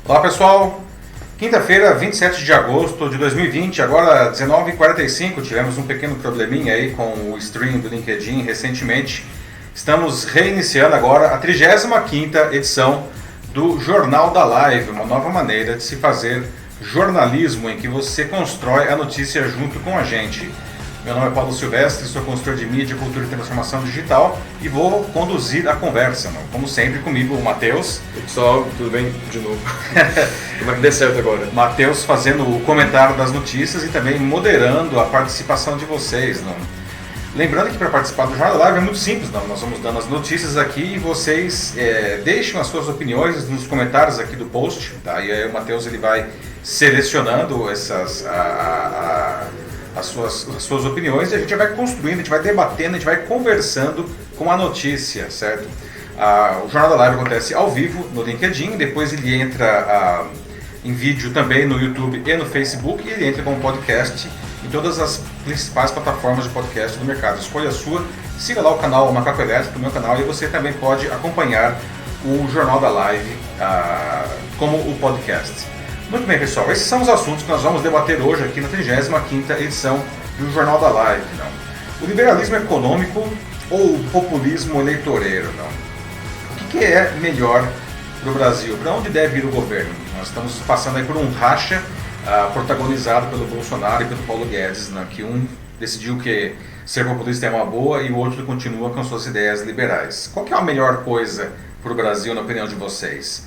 Olá pessoal, quinta-feira, 27 de agosto de 2020, agora 19h45, tivemos um pequeno probleminha aí com o stream do LinkedIn recentemente. Estamos reiniciando agora a 35ª edição do Jornal da Live, uma nova maneira de se fazer jornalismo em que você constrói a notícia junto com a gente. Meu nome é Paulo Silvestre, sou consultor de mídia, cultura e transformação digital e vou conduzir a conversa, como sempre comigo o Matheus. Pessoal, tudo bem? De novo. Como é que dê certo agora? Matheus fazendo o comentário das notícias e também moderando a participação de vocês. Lembrando que para participar do Jornal da Live é muito simples, nós vamos dando as notícias aqui e vocês deixam as suas opiniões nos comentários aqui do post, tá? E aí o Matheus ele vai selecionando as suas opiniões e a gente vai construindo, a gente vai debatendo, a gente vai conversando com a notícia, certo? O Jornal da Live acontece ao vivo no LinkedIn, depois ele entra em vídeo também no YouTube e no Facebook e ele entra como podcast em todas as principais plataformas de podcast do mercado. Escolha a sua, siga lá o canal Macaco Elétrico, o meu canal, e você também pode acompanhar o Jornal da Live como o podcast. Muito bem, pessoal, esses são os assuntos que nós vamos debater hoje aqui na 35ª edição do Jornal da Live. O liberalismo econômico ou o populismo eleitoreiro? O que é melhor para o Brasil? Para onde deve ir o governo? Nós estamos passando aí por um racha protagonizado pelo Bolsonaro e pelo Paulo Guedes, que um decidiu que ser populista é uma boa e o outro continua com suas ideias liberais. Qual que é a melhor coisa para o Brasil, na opinião de vocês?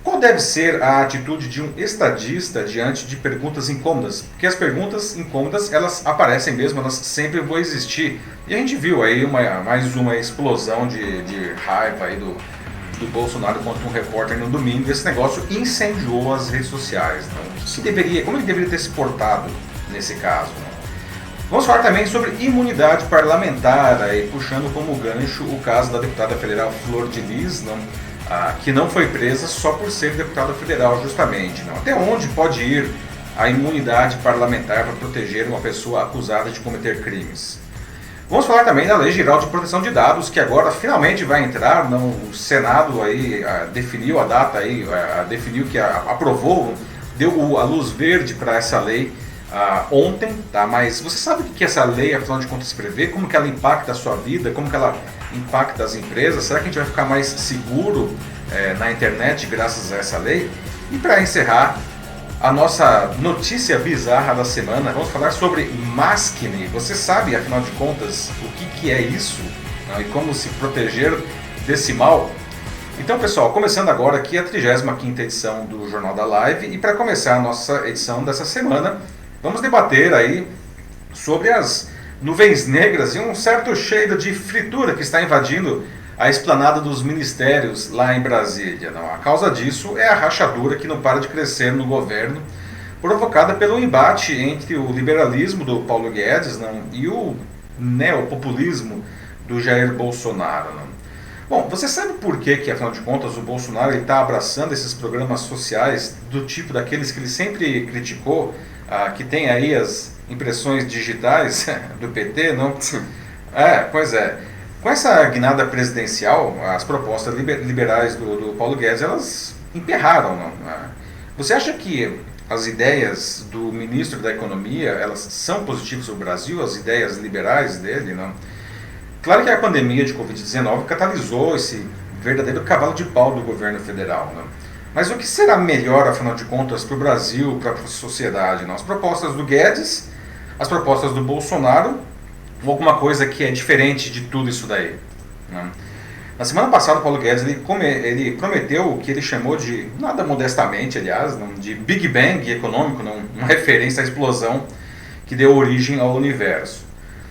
Qual deve ser a atitude de um estadista diante de perguntas incômodas? Porque as perguntas incômodas, elas aparecem mesmo, elas sempre vão existir. E a gente viu aí mais uma explosão de raiva aí do Bolsonaro contra um repórter no domingo. Esse negócio incendiou as redes sociais. Como ele deveria ter se portado nesse caso? Vamos falar também sobre imunidade parlamentar, aí, puxando como gancho o caso da deputada federal Flor de Lis, que não foi presa só por ser deputada federal, justamente. Até onde pode ir a imunidade parlamentar para proteger uma pessoa acusada de cometer crimes? Vamos falar também da Lei Geral de Proteção de Dados, que agora finalmente vai entrar. O Senado aí definiu a data, definiu que aprovou, deu a luz verde para essa lei ontem, tá? Mas você sabe o que essa lei, afinal de contas, prevê? Como que ela impacta a sua vida? Como que ela impacta as empresas? Será que a gente vai ficar mais seguro na internet graças a essa lei? E para encerrar a nossa notícia bizarra da semana, vamos falar sobre Maskne. Você sabe, afinal de contas, o que é isso? E como se proteger desse mal? Então, pessoal, começando agora aqui a 35ª edição do Jornal da Live, e para começar a nossa edição dessa semana, vamos debater aí sobre as nuvens negras e um certo cheiro de fritura que está invadindo a esplanada dos ministérios lá em Brasília. A causa disso é a rachadura que não para de crescer no governo, provocada pelo embate entre o liberalismo do Paulo Guedes e o neopopulismo do Jair Bolsonaro. Bom, você sabe por que afinal de contas, o Bolsonaro está abraçando esses programas sociais do tipo daqueles que ele sempre criticou, que tem aí as impressões digitais do PT, não? Pois é. Com essa guinada presidencial, as propostas liberais do Paulo Guedes, elas emperraram, não? Você acha que as ideias do ministro da Economia, elas são positivas para o Brasil, as ideias liberais dele, não? Claro que a pandemia de Covid-19 catalisou esse verdadeiro cavalo de pau do governo federal, não? Mas o que será melhor, afinal de contas, para o Brasil, para a sociedade? Não? As propostas do Guedes, as propostas do Bolsonaro, ou alguma coisa que é diferente de tudo isso daí? Não? Na semana passada, o Paulo Guedes ele prometeu o que ele chamou de, nada modestamente, aliás, de Big Bang econômico, uma referência à explosão que deu origem ao universo.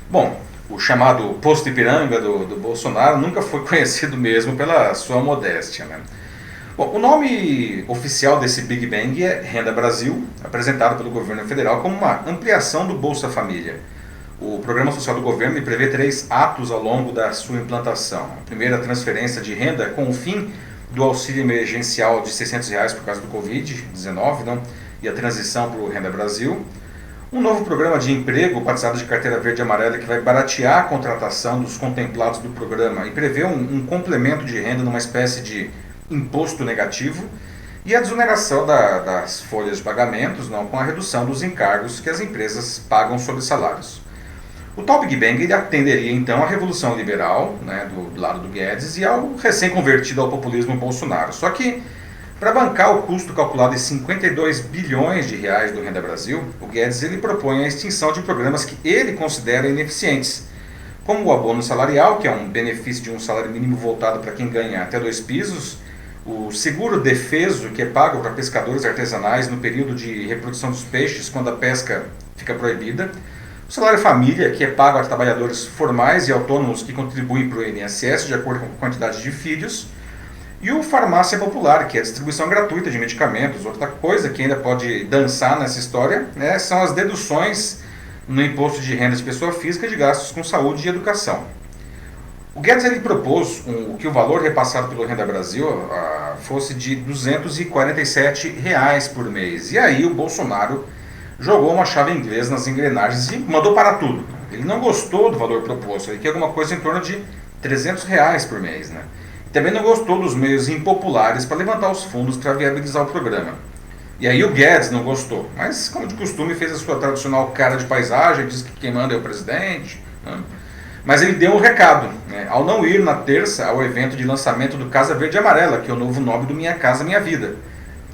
Bom, o chamado Poço Ipiranga do Bolsonaro nunca foi conhecido mesmo pela sua modéstia. Bom, o nome oficial desse Big Bang é Renda Brasil, apresentado pelo governo federal como uma ampliação do Bolsa Família. O programa social do governo prevê 3 atos ao longo da sua implantação. A primeira, a transferência de renda com o fim do auxílio emergencial de R$ 600 por causa do Covid-19 e a transição para o Renda Brasil. Um novo programa de emprego batizado de carteira verde e amarela que vai baratear a contratação dos contemplados do programa e prevê um complemento de renda numa espécie de imposto negativo. e a desoneração das folhas de pagamentos, não, com a redução dos encargos que as empresas pagam sobre salários. O tal Big Bang ele atenderia então à revolução liberal, né, do lado do Guedes, e ao recém-convertido ao populismo Bolsonaro. Só que, para bancar o custo calculado em 52 bilhões de reais do Renda Brasil, o Guedes ele propõe a extinção de programas que ele considera ineficientes, como o abono salarial, que é um benefício de um salário mínimo voltado para quem ganha até 2 pisos, o seguro defeso, que é pago para pescadores artesanais no período de reprodução dos peixes, quando a pesca fica proibida, o salário família, que é pago a trabalhadores formais e autônomos que contribuem para o INSS de acordo com a quantidade de filhos, e o farmácia popular, que é a distribuição gratuita de medicamentos. Outra coisa que ainda pode dançar nessa história, né, são as deduções no imposto de renda de pessoa física de gastos com saúde e educação. O Guedes ele propôs que o valor repassado pelo Renda Brasil fosse de R$ 247 por mês. E aí o Bolsonaro jogou uma chave inglesa nas engrenagens e mandou parar tudo. Ele não gostou do valor proposto, ele quer alguma coisa em torno de R$ 300 por mês, né? Também não gostou dos meios impopulares para levantar os fundos para viabilizar o programa. E aí o Guedes não gostou, mas como de costume fez a sua tradicional cara de paisagem, disse que quem manda é o presidente, né? Mas ele deu um recado, né, ao não ir na terça ao evento de lançamento do Casa Verde e Amarela, que é o novo nome do Minha Casa Minha Vida.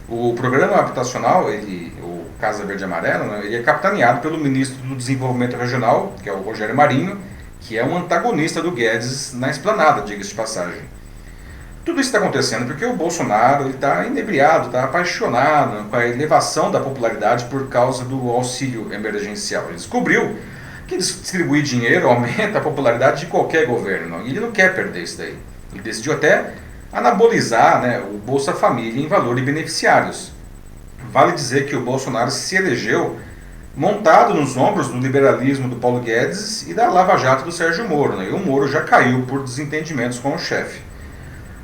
O programa habitacional, o Casa Verde e Amarela, né, ele é capitaneado pelo ministro do Desenvolvimento Regional, que é o Rogério Marinho, que é um antagonista do Guedes na esplanada, diga-se de passagem. Tudo isso está acontecendo porque o Bolsonaro está inebriado, está apaixonado com a elevação da popularidade por causa do auxílio emergencial. Ele descobriu que distribuir dinheiro aumenta a popularidade de qualquer governo, e ele não quer perder isso daí. Ele decidiu até anabolizar, né, o Bolsa Família em valor de beneficiários. Vale dizer que o Bolsonaro se elegeu montado nos ombros do liberalismo do Paulo Guedes e da Lava Jato do Sérgio Moro, né, e o Moro já caiu por desentendimentos com o chefe.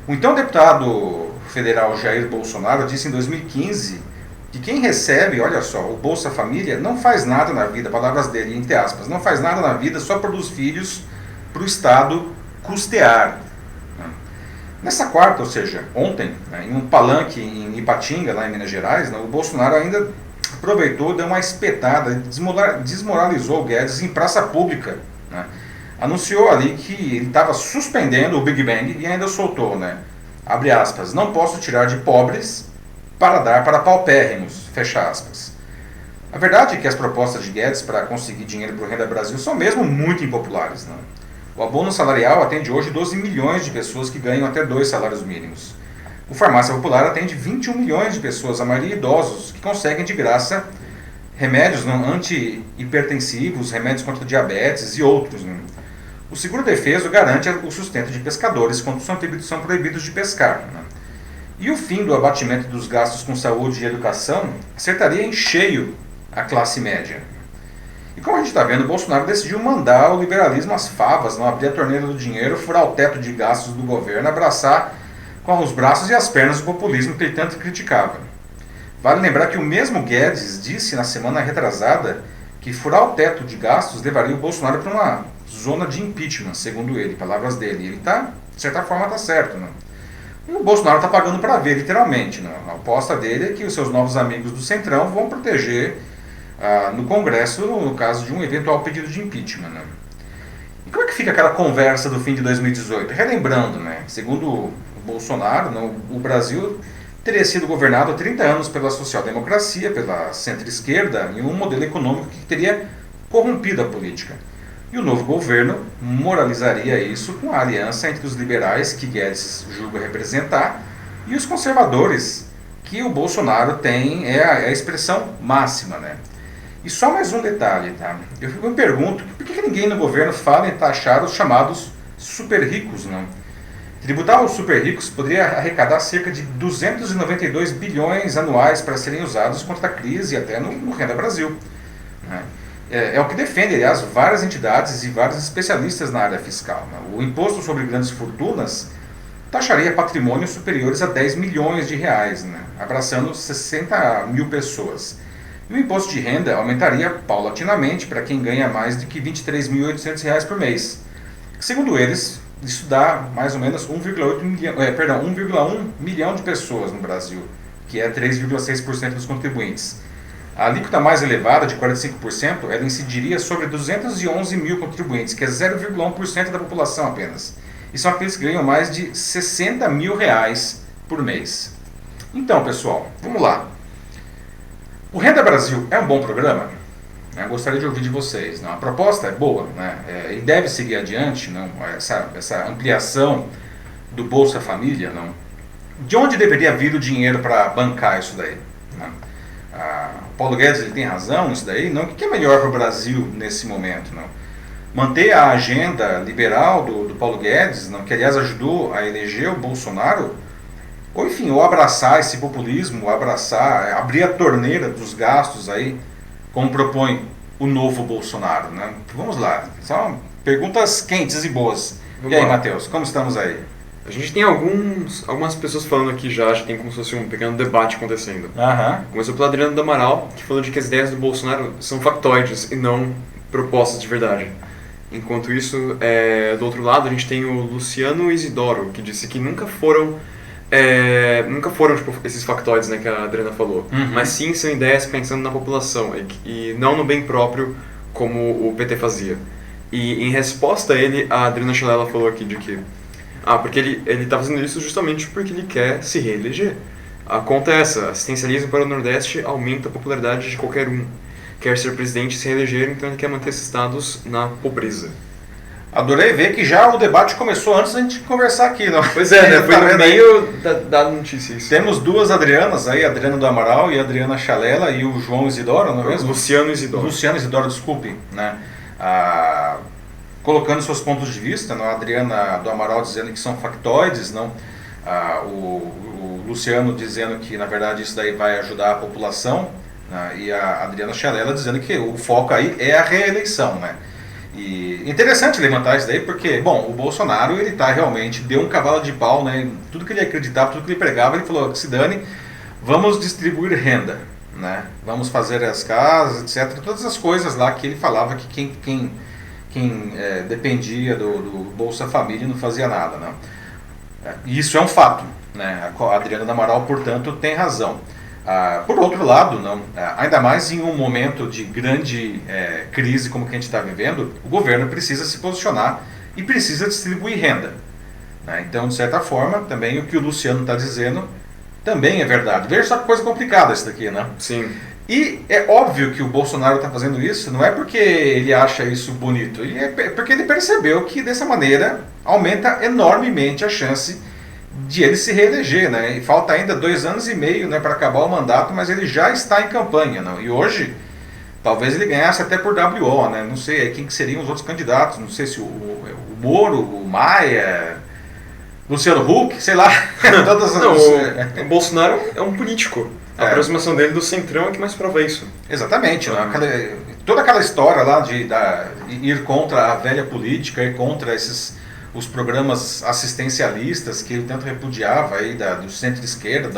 O então deputado federal Jair Bolsonaro disse em 2015 que quem recebe, olha só, o Bolsa Família não faz nada na vida, palavras dele, entre aspas, não faz nada na vida, só produz filhos para o Estado custear. Nessa quarta, ou seja, ontem, né, em um palanque em Ipatinga, lá em Minas Gerais, né, o Bolsonaro ainda aproveitou, deu uma espetada, desmoralizou o Guedes em praça pública, né. Anunciou ali que ele estava suspendendo o Big Bang e ainda soltou, né, abre aspas, não posso tirar de pobres para dar para paupérrimos, fecha aspas. A verdade é que as propostas de Guedes para conseguir dinheiro para o Renda Brasil são mesmo muito impopulares, né? O abono salarial atende hoje 12 milhões de pessoas que ganham até 2 salários mínimos. O farmácia popular atende 21 milhões de pessoas, a maioria idosos, que conseguem de graça remédios anti-hipertensivos, remédios contra diabetes e outros, né? O seguro defeso garante o sustento de pescadores quando são proibidos de pescar, né? E o fim do abatimento dos gastos com saúde e educação acertaria em cheio a classe média. E como a gente está vendo, o Bolsonaro decidiu mandar o liberalismo às favas, não abrir a torneira do dinheiro, furar o teto de gastos do governo, abraçar com os braços e as pernas o populismo que ele tanto criticava. Vale lembrar que o mesmo Guedes disse na semana retrasada que furar o teto de gastos levaria o Bolsonaro para uma zona de impeachment, segundo ele, palavras dele. Ele está, de certa forma, está certo, né? E o Bolsonaro está pagando para ver, literalmente, né? A aposta dele é que os seus novos amigos do Centrão vão proteger no Congresso, no caso de um eventual pedido de impeachment, né? E como é que fica aquela conversa do fim de 2018? Relembrando, né? Segundo o Bolsonaro, né, o Brasil teria sido governado há 30 anos pela social-democracia, pela centro-esquerda, em um modelo econômico que teria corrompido a política. E o novo governo moralizaria isso com a aliança entre os liberais, que Guedes julga representar, e os conservadores, que o Bolsonaro tem, é a expressão máxima, né? E só mais um detalhe, tá? Eu me pergunto, por que ninguém no governo fala em taxar os chamados super ricos, né? Tributar os super ricos poderia arrecadar cerca de 292 bilhões anuais para serem usados contra a crise e até no Renda Brasil, né? É o que defende, aliás, várias entidades e vários especialistas na área fiscal, né? O imposto sobre grandes fortunas taxaria patrimônios superiores a 10 milhões de reais, né? Abraçando 60 mil pessoas. E o imposto de renda aumentaria paulatinamente para quem ganha mais de que R$ 23.800 por mês. Segundo eles, isso dá mais ou menos 1,1 milhão de pessoas no Brasil que é 3,6% dos contribuintes. A alíquota mais elevada, de 45%, ela incidiria sobre 211 mil contribuintes, que é 0,1% da população apenas. E são aqueles que ganham mais de 60 mil reais por mês. Então, pessoal, vamos lá. O Renda Brasil é um bom programa? Eu gostaria de ouvir de vocês. Não? A proposta é boa, né? E deve seguir adiante, não? Essa ampliação do Bolsa Família. Não? De onde deveria vir o dinheiro para bancar isso daí? Não? O Paulo Guedes ele tem razão nisso daí? Não? O que é melhor para o Brasil nesse momento? Não? Manter a agenda liberal do Paulo Guedes, não? Que aliás ajudou a eleger o Bolsonaro? Ou enfim, ou abraçar esse populismo, abrir a torneira dos gastos aí, como propõe o novo Bolsonaro, né? Vamos lá, são perguntas quentes e boas. E aí, Matheus, como estamos aí? A gente tem algumas pessoas falando aqui já tem como se fosse um pequeno debate acontecendo. Começou pelo Adriano do Amaral, que falou de que as ideias do Bolsonaro são factoides e não propostas de verdade. Enquanto isso, do outro lado, a gente tem o Luciano Isidoro, que disse que nunca foram tipo, esses factoides, né, que a Adriana falou, mas sim são ideias pensando na população e não no bem próprio como o PT fazia. E em resposta a ele, a Adriana Chalela falou aqui de que porque ele está fazendo isso justamente porque ele quer se reeleger. A conta é essa: assistencialismo para o Nordeste aumenta a popularidade de qualquer um. Quer ser presidente e se reeleger, então ele quer manter esses estados na pobreza. Adorei ver que já o debate começou antes da gente conversar aqui, não? Pois é, né? Foi no meio da notícia isso. Temos duas Adrianas aí, a Adriana do Amaral e a Adriana Chalela, e o João Isidoro, não é mesmo? Luciano Isidoro. Luciano Isidoro, desculpe, né? Colocando seus pontos de vista, não? A Adriana do Amaral dizendo que são factoides, não? O Luciano dizendo que, na verdade, isso daí vai ajudar a população, né? E a Adriana Chalela dizendo que o foco aí é a reeleição, né? E interessante levantar isso daí porque, bom, o Bolsonaro ele realmente deu um cavalo de pau, né? Tudo que ele acreditava, tudo que ele pregava, ele falou que se dane, vamos distribuir renda, né? Vamos fazer as casas, etc. Todas as coisas lá que ele falava que quem dependia do Bolsa Família não fazia nada, né? E isso é um fato, né? A Adriana do Amaral, portanto, tem razão. Por outro lado, ainda mais em um momento de grande crise como que a gente está vivendo, o governo precisa se posicionar e precisa distribuir renda, né? Então, de certa forma, também o que o Luciano está dizendo também é verdade. Veja só que coisa complicada isso daqui, né? Sim. E é óbvio que o Bolsonaro está fazendo isso, não é porque ele acha isso bonito, é porque ele percebeu que dessa maneira aumenta enormemente a chance de ele se reeleger, né? E falta ainda 2 anos e meio, né, para acabar o mandato, mas ele já está em campanha, não? E hoje, talvez ele ganhasse até por WO, né? Não sei quem que seriam os outros candidatos, não sei se o Moro, o Maia, Luciano Huck, sei lá. O Bolsonaro é um político. A aproximação dele do Centrão é que mais prova isso. Exatamente. Né? Toda aquela história lá de ir contra a velha política, ir contra os programas assistencialistas que ele tanto repudiava aí do centro-esquerda,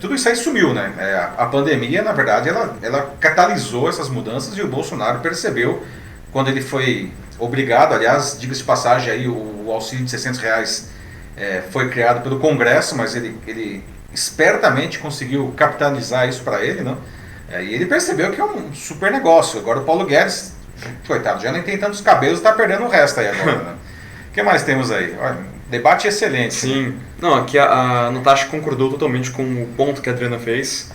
tudo isso aí sumiu, né? A pandemia, na verdade, ela catalisou essas mudanças e o Bolsonaro percebeu quando ele foi obrigado, aliás, diga-se de passagem, aí, o auxílio de R$600 foi criado pelo Congresso, mas ele espertamente conseguiu capitalizar isso para ele, não? E ele percebeu que é um super negócio. Agora o Paulo Guedes, coitado, já nem tem tantos cabelos, está perdendo o resto aí agora, né? O que mais temos aí? Olha, debate excelente. Sim. Né? Não, aqui a Natasha concordou totalmente com o ponto que a Adriana fez.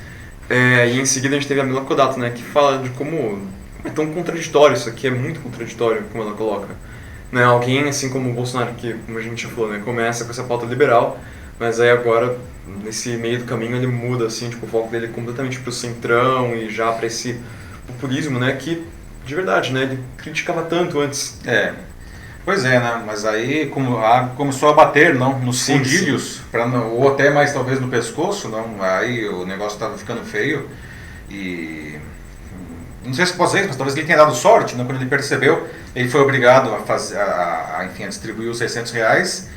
E em seguida a gente teve a Mila Kodato, né, que fala de como é tão contraditório isso aqui, é muito contraditório como ela coloca. Né, alguém assim como o Bolsonaro, que como a gente já falou, né, começa com essa pauta liberal, mas aí agora, nesse meio do caminho, ele muda assim, tipo, o foco dele completamente pro centrão e já para esse populismo, né, que de verdade, né, ele criticava tanto antes. Pois é, né? Mas aí começou a bater, não, nos fundilhos, ou até mais talvez no pescoço, não? Aí o negócio estava ficando feio e não sei se posso dizer isso, mas talvez ele tenha dado sorte, não? Quando ele percebeu, ele foi obrigado a distribuir os R$600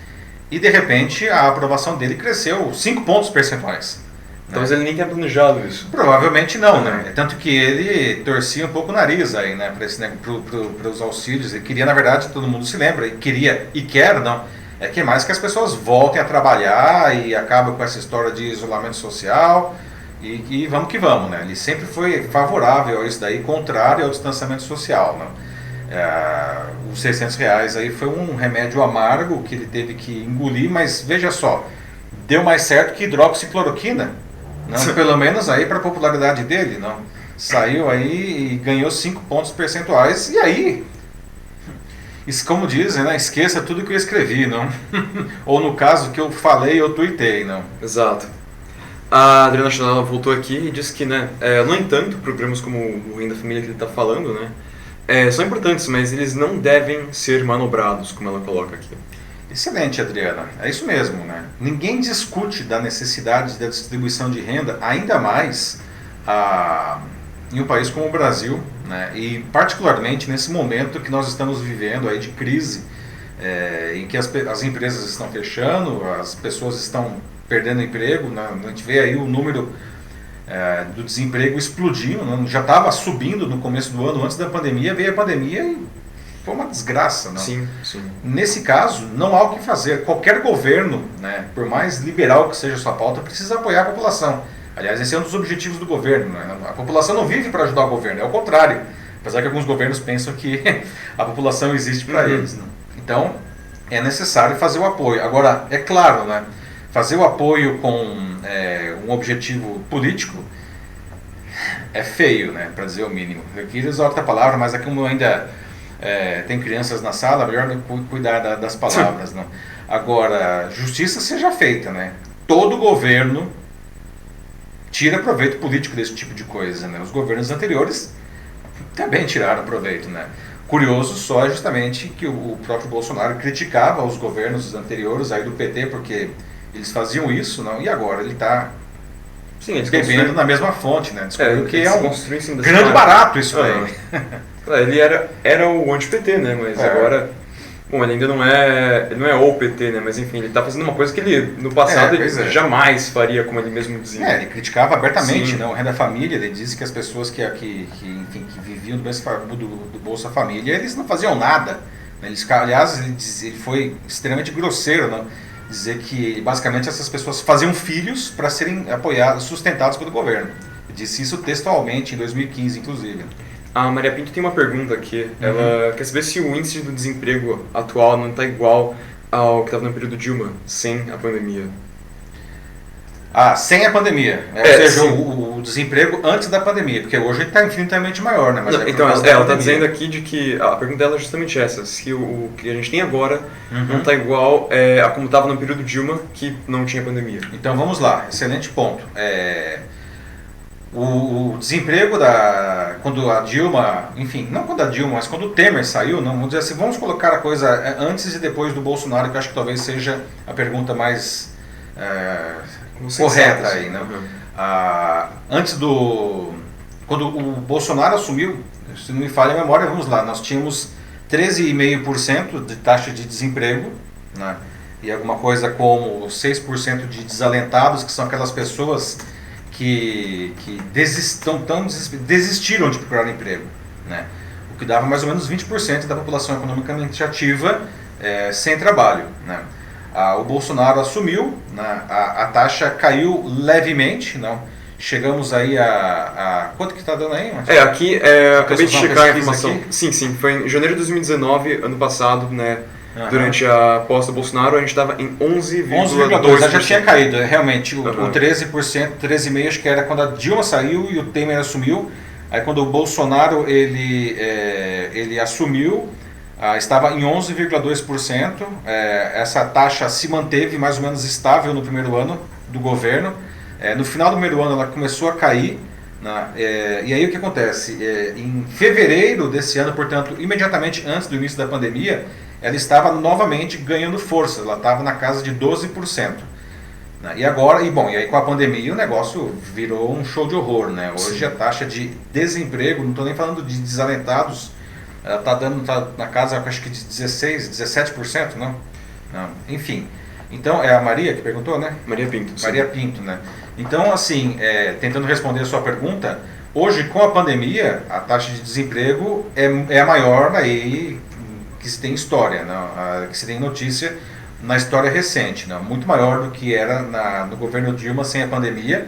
e de repente a aprovação dele cresceu 5 pontos percentuais. Talvez ele nem tenha planejado isso. Provavelmente não, né? Tanto que ele torcia um pouco o nariz aí, né? Para os auxílios. Ele queria, na verdade, todo mundo se lembra, ele queria e quer, não, é que mais que as pessoas voltem a trabalhar e acabam com essa história de isolamento social e vamos que vamos, né? Ele sempre foi favorável a isso daí, contrário ao distanciamento social, né? Os R$600 aí foi um remédio amargo que ele teve que engolir, mas veja só, deu mais certo que hidroxicloroquina, não? Pelo menos aí para a popularidade dele, não? Saiu aí e ganhou 5 pontos percentuais, e aí, como dizem, né? Esqueça tudo que eu escrevi, não? Ou no caso que eu falei, eu tuitei, não? Exato. A Adriana Chanel voltou aqui e disse que, né, no entanto, programas como o Renda Família que ele está falando, né, são importantes, mas eles não devem ser manobrados, como ela coloca aqui. Excelente, Adriana. É isso mesmo, né? Ninguém discute da necessidade da distribuição de renda, ainda mais em um país como o Brasil, né? E particularmente nesse momento que nós estamos vivendo aí de crise, em que as empresas estão fechando, as pessoas estão perdendo emprego, né? A gente vê aí o número do desemprego explodindo, né? Já estava subindo no começo do ano, antes da pandemia, veio a pandemia e foi uma desgraça, não? Sim, sim. Nesse caso, não há o que fazer. Qualquer governo, né, por mais liberal que seja a sua pauta, precisa apoiar a população. Aliás, esse é um dos objetivos do governo, né? A população não vive para ajudar o governo, é o contrário. Apesar que alguns governos pensam que a população existe para eles, né? Então, é necessário fazer o apoio. Agora, é claro, né, fazer o apoio com um objetivo político é feio, né, para dizer o mínimo. Eu queria usar outra palavra, mas aqui como ainda tem crianças na sala, melhor cuidar das palavras, né? Agora, justiça seja feita, né? Todo governo tira proveito político desse tipo de coisa, né? Os governos anteriores também tiraram proveito, né? Curioso só é justamente que o próprio Bolsonaro criticava os governos anteriores aí do PT porque eles faziam isso, não? E agora ele está bebendo na mesma fonte, né? Descobriu que é um grande barato isso aí. Ele era o anti-PT, né? Mas agora... Bom, ele ainda não é o PT, né? Mas enfim, ele está fazendo uma coisa que ele, no passado, ele jamais faria, como ele mesmo dizia. Ele criticava abertamente, né, o Renda Família. Ele disse que as pessoas que viviam do Bolsa Família, eles não faziam nada. Aliás, ele foi extremamente grosseiro, né? Dizer que basicamente essas pessoas faziam filhos para serem apoiados, sustentados pelo governo. Ele disse isso textualmente em 2015, inclusive. A Maria Pinto tem uma pergunta aqui. Ela quer saber se o índice do desemprego atual não está igual ao que estava no período Dilma, sem a pandemia. Sem a pandemia. Ou seja, o desemprego antes da pandemia, porque hoje ele está infinitamente maior, né? Mas então, ela está dizendo aqui de que a pergunta dela é justamente essa, se o que a gente tem agora não está igual a como estava no período Dilma, que não tinha pandemia. Então vamos lá, excelente ponto. O desemprego quando a Dilma, enfim, não quando a Dilma, mas quando o Temer saiu, não, vamos dizer assim, vamos colocar a coisa antes e depois do Bolsonaro, que eu acho que talvez seja a pergunta mais correta aí, né? Quando o Bolsonaro assumiu, se não me falha a memória, vamos lá, nós tínhamos 13,5% de taxa de desemprego, né? E alguma coisa como 6% de desalentados, que são aquelas pessoas que desistiram de procurar emprego, né? O que dava mais ou menos 20% da população economicamente ativa sem trabalho, né? O Bolsonaro assumiu, né? A taxa caiu levemente, não? Chegamos aí quanto que está dando aí? Aqui, acabei de checar a informação. Aqui? Sim, foi em janeiro de 2019, ano passado, né? Durante a posse do Bolsonaro, a gente estava em 11,2%. Já tinha caído, realmente. O 13%, 13,5% acho que era quando a Dilma saiu e o Temer assumiu. Aí quando o Bolsonaro ele assumiu, estava em 11,2%. Essa taxa se manteve mais ou menos estável no primeiro ano do governo. No final do primeiro ano ela começou a cair. E aí o que acontece? Em fevereiro desse ano, portanto, imediatamente antes do início da pandemia, ela estava novamente ganhando força, ela estava na casa de 12%. E agora, e aí com a pandemia o negócio virou um show de horror, né? Hoje a taxa de desemprego, não estou nem falando de desalentados, ela está na casa, acho que de 16%, 17%, não? Enfim, então é a Maria que perguntou, né? Maria Pinto. Maria Pinto, né? Então, assim, tentando responder a sua pergunta, hoje com a pandemia, a taxa de desemprego é a maior aí que se tem história, né? Que se tem notícia na história recente, né? Muito maior do que era no governo Dilma sem a pandemia,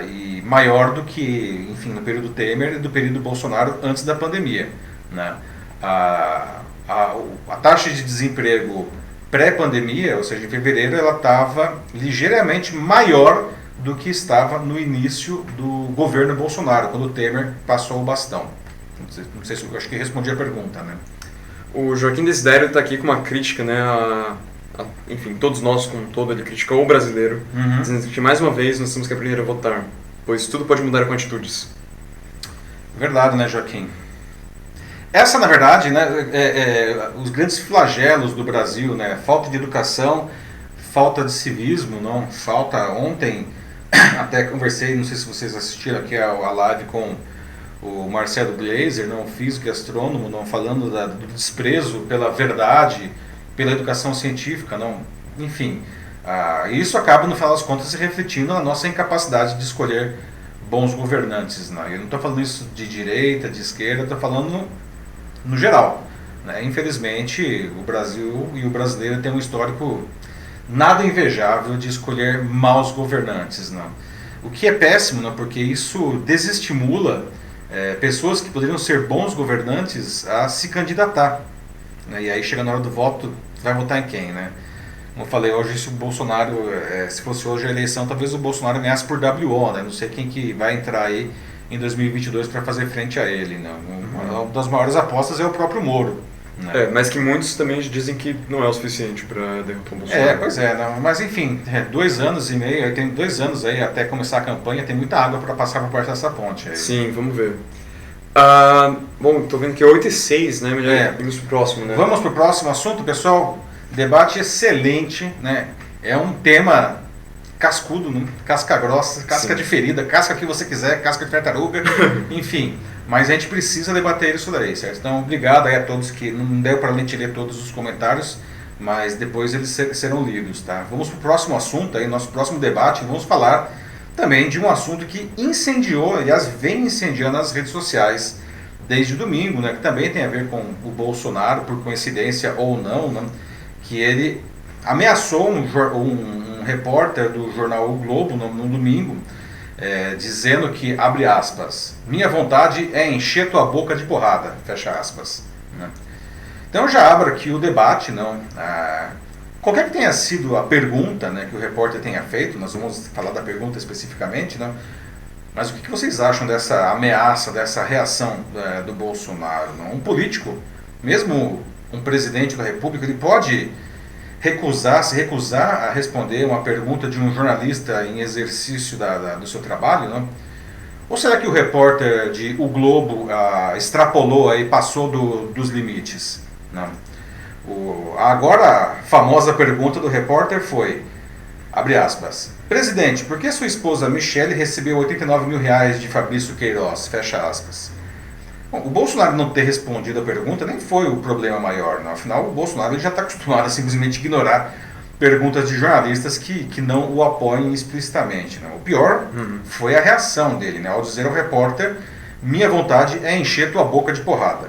e maior do que, enfim, no período Temer e do período Bolsonaro antes da pandemia, né? A taxa de desemprego pré-pandemia, ou seja, em fevereiro, ela estava ligeiramente maior do que estava no início do governo Bolsonaro, quando o Temer passou o bastão. Não sei se eu acho que respondi a pergunta, né? O Joaquim Desidério está aqui com uma crítica, né? Enfim, todos nós, como um todo, ele criticou o brasileiro, dizendo que mais uma vez nós temos que aprender a votar, pois tudo pode mudar com atitudes. Verdade, né, Joaquim? Essa, na verdade, né, os grandes flagelos do Brasil, né? Falta de educação, falta de civismo, não? Falta ontem, até conversei, não sei se vocês assistiram aqui a live com o Marcelo Gleiser, não, físico e astrônomo, não, falando do desprezo pela verdade, pela educação científica, não, enfim, isso acaba no final das contas se refletindo na nossa incapacidade de escolher bons governantes, não. Eu não estou falando isso de direita, de esquerda, estou falando no geral, né? Infelizmente o Brasil e o brasileiro têm um histórico nada invejável de escolher maus governantes, não. O que é péssimo, não, porque isso desestimula pessoas que poderiam ser bons governantes a se candidatar, né? E aí chega na hora do voto, vai votar em quem, né? Como eu falei, hoje se o Bolsonaro, se fosse hoje a eleição, talvez o Bolsonaro ganhasse por WO, né? Não sei quem que vai entrar aí em 2022 para fazer frente a ele, né? Uma das maiores apostas é o próprio Moro, né? Mas que muitos também dizem que não é o suficiente para derrotar o Bolsonaro. Pois é, não, mas enfim, 2 anos e meio, tem 2 anos aí até começar a campanha, tem muita água para passar por parte dessa ponte aí. Sim, vamos ver. Bom, estou vendo que é 8h06, né? Melhor irmos pro próximo, né? Vamos pro próximo assunto, pessoal. Debate excelente, né? É um tema cascudo, né? Casca grossa, casca de ferida, casca que você quiser, casca de tartaruga, enfim. Mas a gente precisa debater isso daí, certo? Então, obrigado aí a todos que não deu para ler todos os comentários, mas depois eles serão lidos, tá? Vamos pro próximo assunto aí, nosso próximo debate. Vamos falar também de um assunto que incendiou, aliás, vem incendiando as redes sociais desde domingo, né? Que também tem a ver com o Bolsonaro, por coincidência ou não, né? Que ele ameaçou um repórter do jornal O Globo no domingo, dizendo que, abre aspas, minha vontade é encher tua boca de porrada, fecha aspas, né? Então já abro aqui o debate, não? Qualquer que tenha sido a pergunta, né, que o repórter tenha feito, nós vamos falar da pergunta especificamente, não? Mas o que vocês acham dessa ameaça, dessa reação do Bolsonaro, não? Um político, mesmo um presidente da República, ele pode se recusar a responder uma pergunta de um jornalista em exercício do seu trabalho, não? Ou será que o repórter de O Globo extrapolou e passou dos limites? Não. Agora, a famosa pergunta do repórter foi, abre aspas, presidente, por que sua esposa Michele recebeu 89 mil reais de Fabrício Queiroz? Fecha aspas. Bom, o Bolsonaro não ter respondido a pergunta nem foi o problema maior, não. Afinal, o Bolsonaro ele já está acostumado a simplesmente ignorar perguntas de jornalistas que não o apoiem explicitamente, não. O pior foi a reação dele, né, ao dizer ao repórter, minha vontade é encher tua boca de porrada.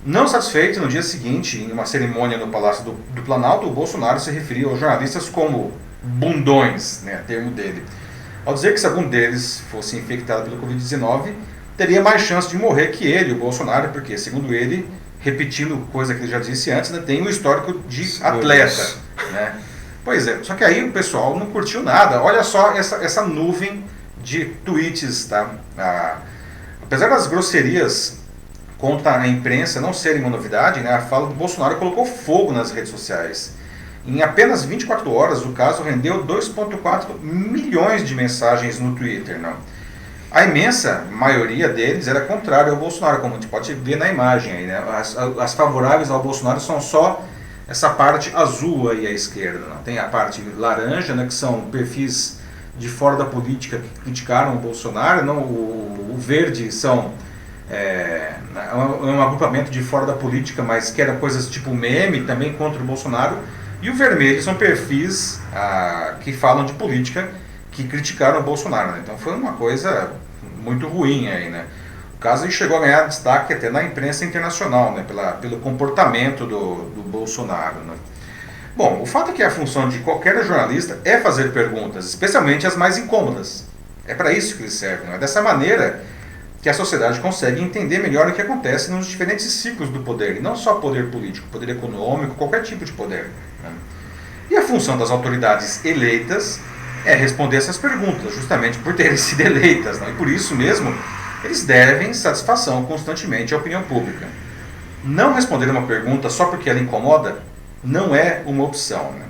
Não satisfeito, no dia seguinte, em uma cerimônia no Palácio do Planalto, o Bolsonaro se referiu aos jornalistas como bundões, né, termo dele, ao dizer que se algum deles fosse infectado pelo Covid-19, teria mais chance de morrer que ele, o Bolsonaro, porque, segundo ele, repetindo coisa que ele já disse antes, né, tem um histórico de atleta, né? Pois é, só que aí o pessoal não curtiu nada. Olha só essa nuvem de tweets, tá? Apesar das grosserias contra a imprensa não serem uma novidade, né, a fala do Bolsonaro colocou fogo nas redes sociais. Em apenas 24 horas, o caso rendeu 2,4 milhões de mensagens no Twitter, não? A imensa maioria deles era contrária ao Bolsonaro, como a gente pode ver na imagem aí, né? As favoráveis ao Bolsonaro são só essa parte azul aí à esquerda, não? Tem a parte laranja, né, que são perfis de fora da política que criticaram o Bolsonaro, não? O verde são um agrupamento de fora da política, mas que era coisas tipo meme, também contra o Bolsonaro, e o vermelho são perfis que falam de política, que criticaram o Bolsonaro, né? Então foi uma coisa muito ruim aí, né? O caso chegou a ganhar destaque até na imprensa internacional, né? Pelo comportamento do Bolsonaro, né? Bom, o fato é que a função de qualquer jornalista é fazer perguntas, especialmente as mais incômodas. É para isso que eles servem. É dessa maneira que a sociedade consegue entender melhor o que acontece nos diferentes ciclos do poder, e não só poder político, poder econômico, qualquer tipo de poder. Né? E a função das autoridades eleitas é responder essas perguntas, justamente por terem sido eleitas. Né? E por isso mesmo, eles devem satisfação constantemente à opinião pública. Não responder uma pergunta só porque ela incomoda não é uma opção. Né?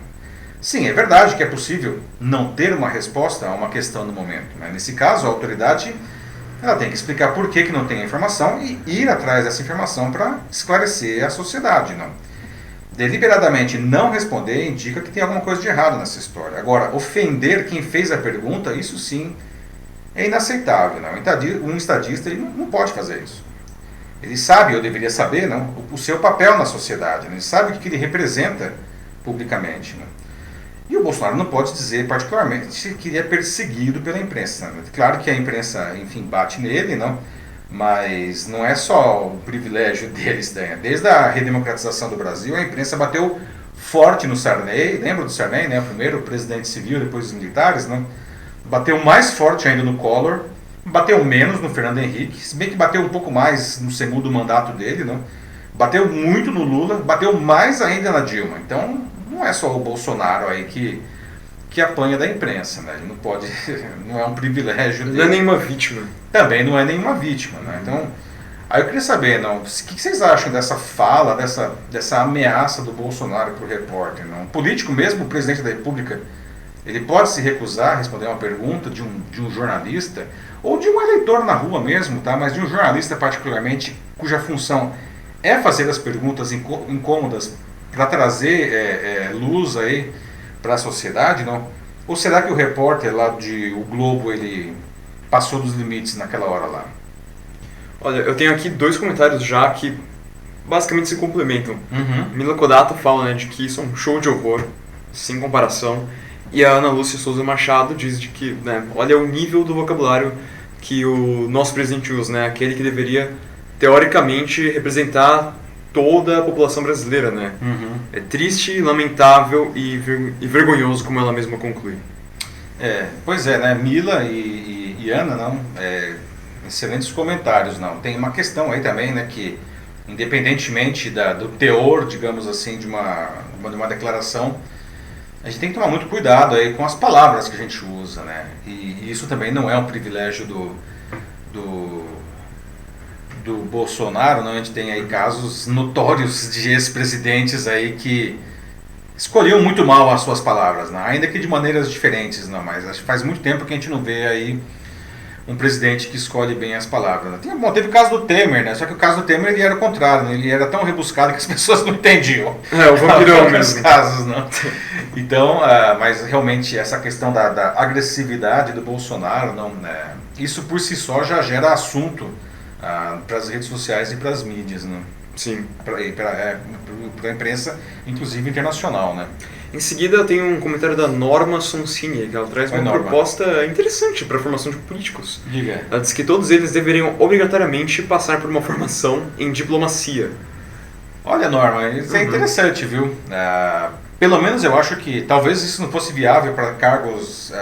Sim, é verdade que é possível não ter uma resposta a uma questão no momento. Mas nesse caso, a autoridade ela tem que explicar por que não tem a informação e ir atrás dessa informação para esclarecer a sociedade. Não? Deliberadamente não responder indica que tem alguma coisa de errado nessa história. Agora, ofender quem fez a pergunta, isso sim é inaceitável. Não? Um estadista ele não pode fazer isso. Ele sabe, ou deveria saber, não, o seu papel na sociedade. Né? Ele sabe o que ele representa publicamente. Né? E o Bolsonaro não pode dizer particularmente que ele é perseguido pela imprensa. Né? Claro que a imprensa, enfim, bate nele, não, mas não é só o privilégio deles. Né? Desde a redemocratização do Brasil, a imprensa bateu forte no Sarney. Lembra do Sarney, né? Primeiro o presidente civil, depois os militares. Não? Bateu mais forte ainda no Collor. Bateu menos no Fernando Henrique, se bem que bateu um pouco mais no segundo mandato dele, não? Bateu muito no Lula, bateu mais ainda na Dilma. Então, não é só o Bolsonaro aí que apanha da imprensa, né? Ele não pode, não é um privilégio dele. Não é nenhuma vítima. Também não é nenhuma vítima, né? Então, aí eu queria saber, não, o que vocês acham dessa fala, dessa ameaça do Bolsonaro para o repórter? Não? Um político mesmo, o presidente da República, ele pode se recusar a responder uma pergunta de um jornalista, ou de um eleitor na rua mesmo, tá? Mas de um jornalista particularmente, cuja função é fazer as perguntas incômodas para trazer luz aí para a sociedade, não? Ou será que o repórter lá O Globo, ele passou dos limites naquela hora lá? Olha, eu tenho aqui 2 comentários já que basicamente se complementam. Uhum. Mila Kodato fala, né, de que isso é um show de horror, sem comparação. E a Ana Lúcia Souza Machado diz de que, né, olha o nível do vocabulário que o nosso presidente usa, né, aquele que deveria, teoricamente, representar toda a população brasileira, né. Uhum. É triste, lamentável e vergonhoso, como ela mesma conclui. Pois é, né, Mila e Ana, não, excelentes comentários, não. Tem uma questão aí também, né, que independentemente do teor, digamos assim, de uma declaração, a gente tem que tomar muito cuidado aí com as palavras que a gente usa, né? E isso também não é um privilégio do Bolsonaro, não? A gente tem aí casos notórios de ex-presidentes aí que escolhiam muito mal as suas palavras, né? Ainda que de maneiras diferentes, não? Mas acho que faz muito tempo que a gente não vê aí um presidente que escolhe bem as palavras. Né? Teve o caso do Temer, né? Só que o caso do Temer ele era o contrário, né? Ele era tão rebuscado que as pessoas não entendiam. O vampirão mesmo. Casos, não. Então, mas realmente essa questão da agressividade do Bolsonaro, não, isso por si só já gera assunto para as redes sociais e para as mídias, né? Sim. Para a imprensa, inclusive internacional, né? Em seguida, eu tenho um comentário da Norma Sonsini, que ela traz uma proposta interessante para a formação de políticos. Diga. Ela diz que todos eles deveriam obrigatoriamente passar por uma formação em diplomacia. Olha, Norma, isso é interessante, viu? Pelo menos eu acho que talvez isso não fosse viável para cargos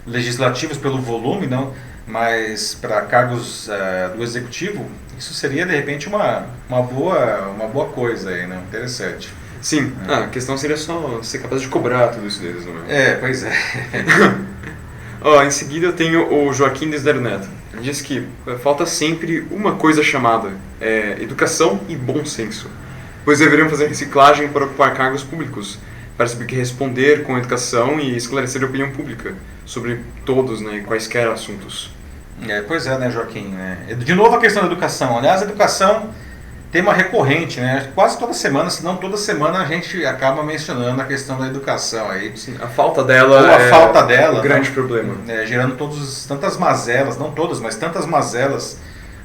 legislativos pelo volume, não, mas para cargos do executivo, isso seria de repente uma boa coisa aí, né? Interessante. Sim, a questão seria só ser capaz de cobrar tudo isso deles, não é? Pois é. Em seguida eu tenho o Joaquim Desdero Neto. Ele diz que falta sempre uma coisa chamada educação e bom senso, pois deveriam fazer reciclagem para ocupar cargos públicos, para saber que responder com educação e esclarecer a opinião pública sobre todos, né, quaisquer assuntos. Pois é, né, Joaquim? Né? De novo a questão da educação. Aliás, a educação tema recorrente, né? Quase toda semana, se não toda semana, a gente acaba mencionando a questão da educação aí. Sim, a falta dela é um grande problema. Gerando tantas mazelas, não todas, mas tantas mazelas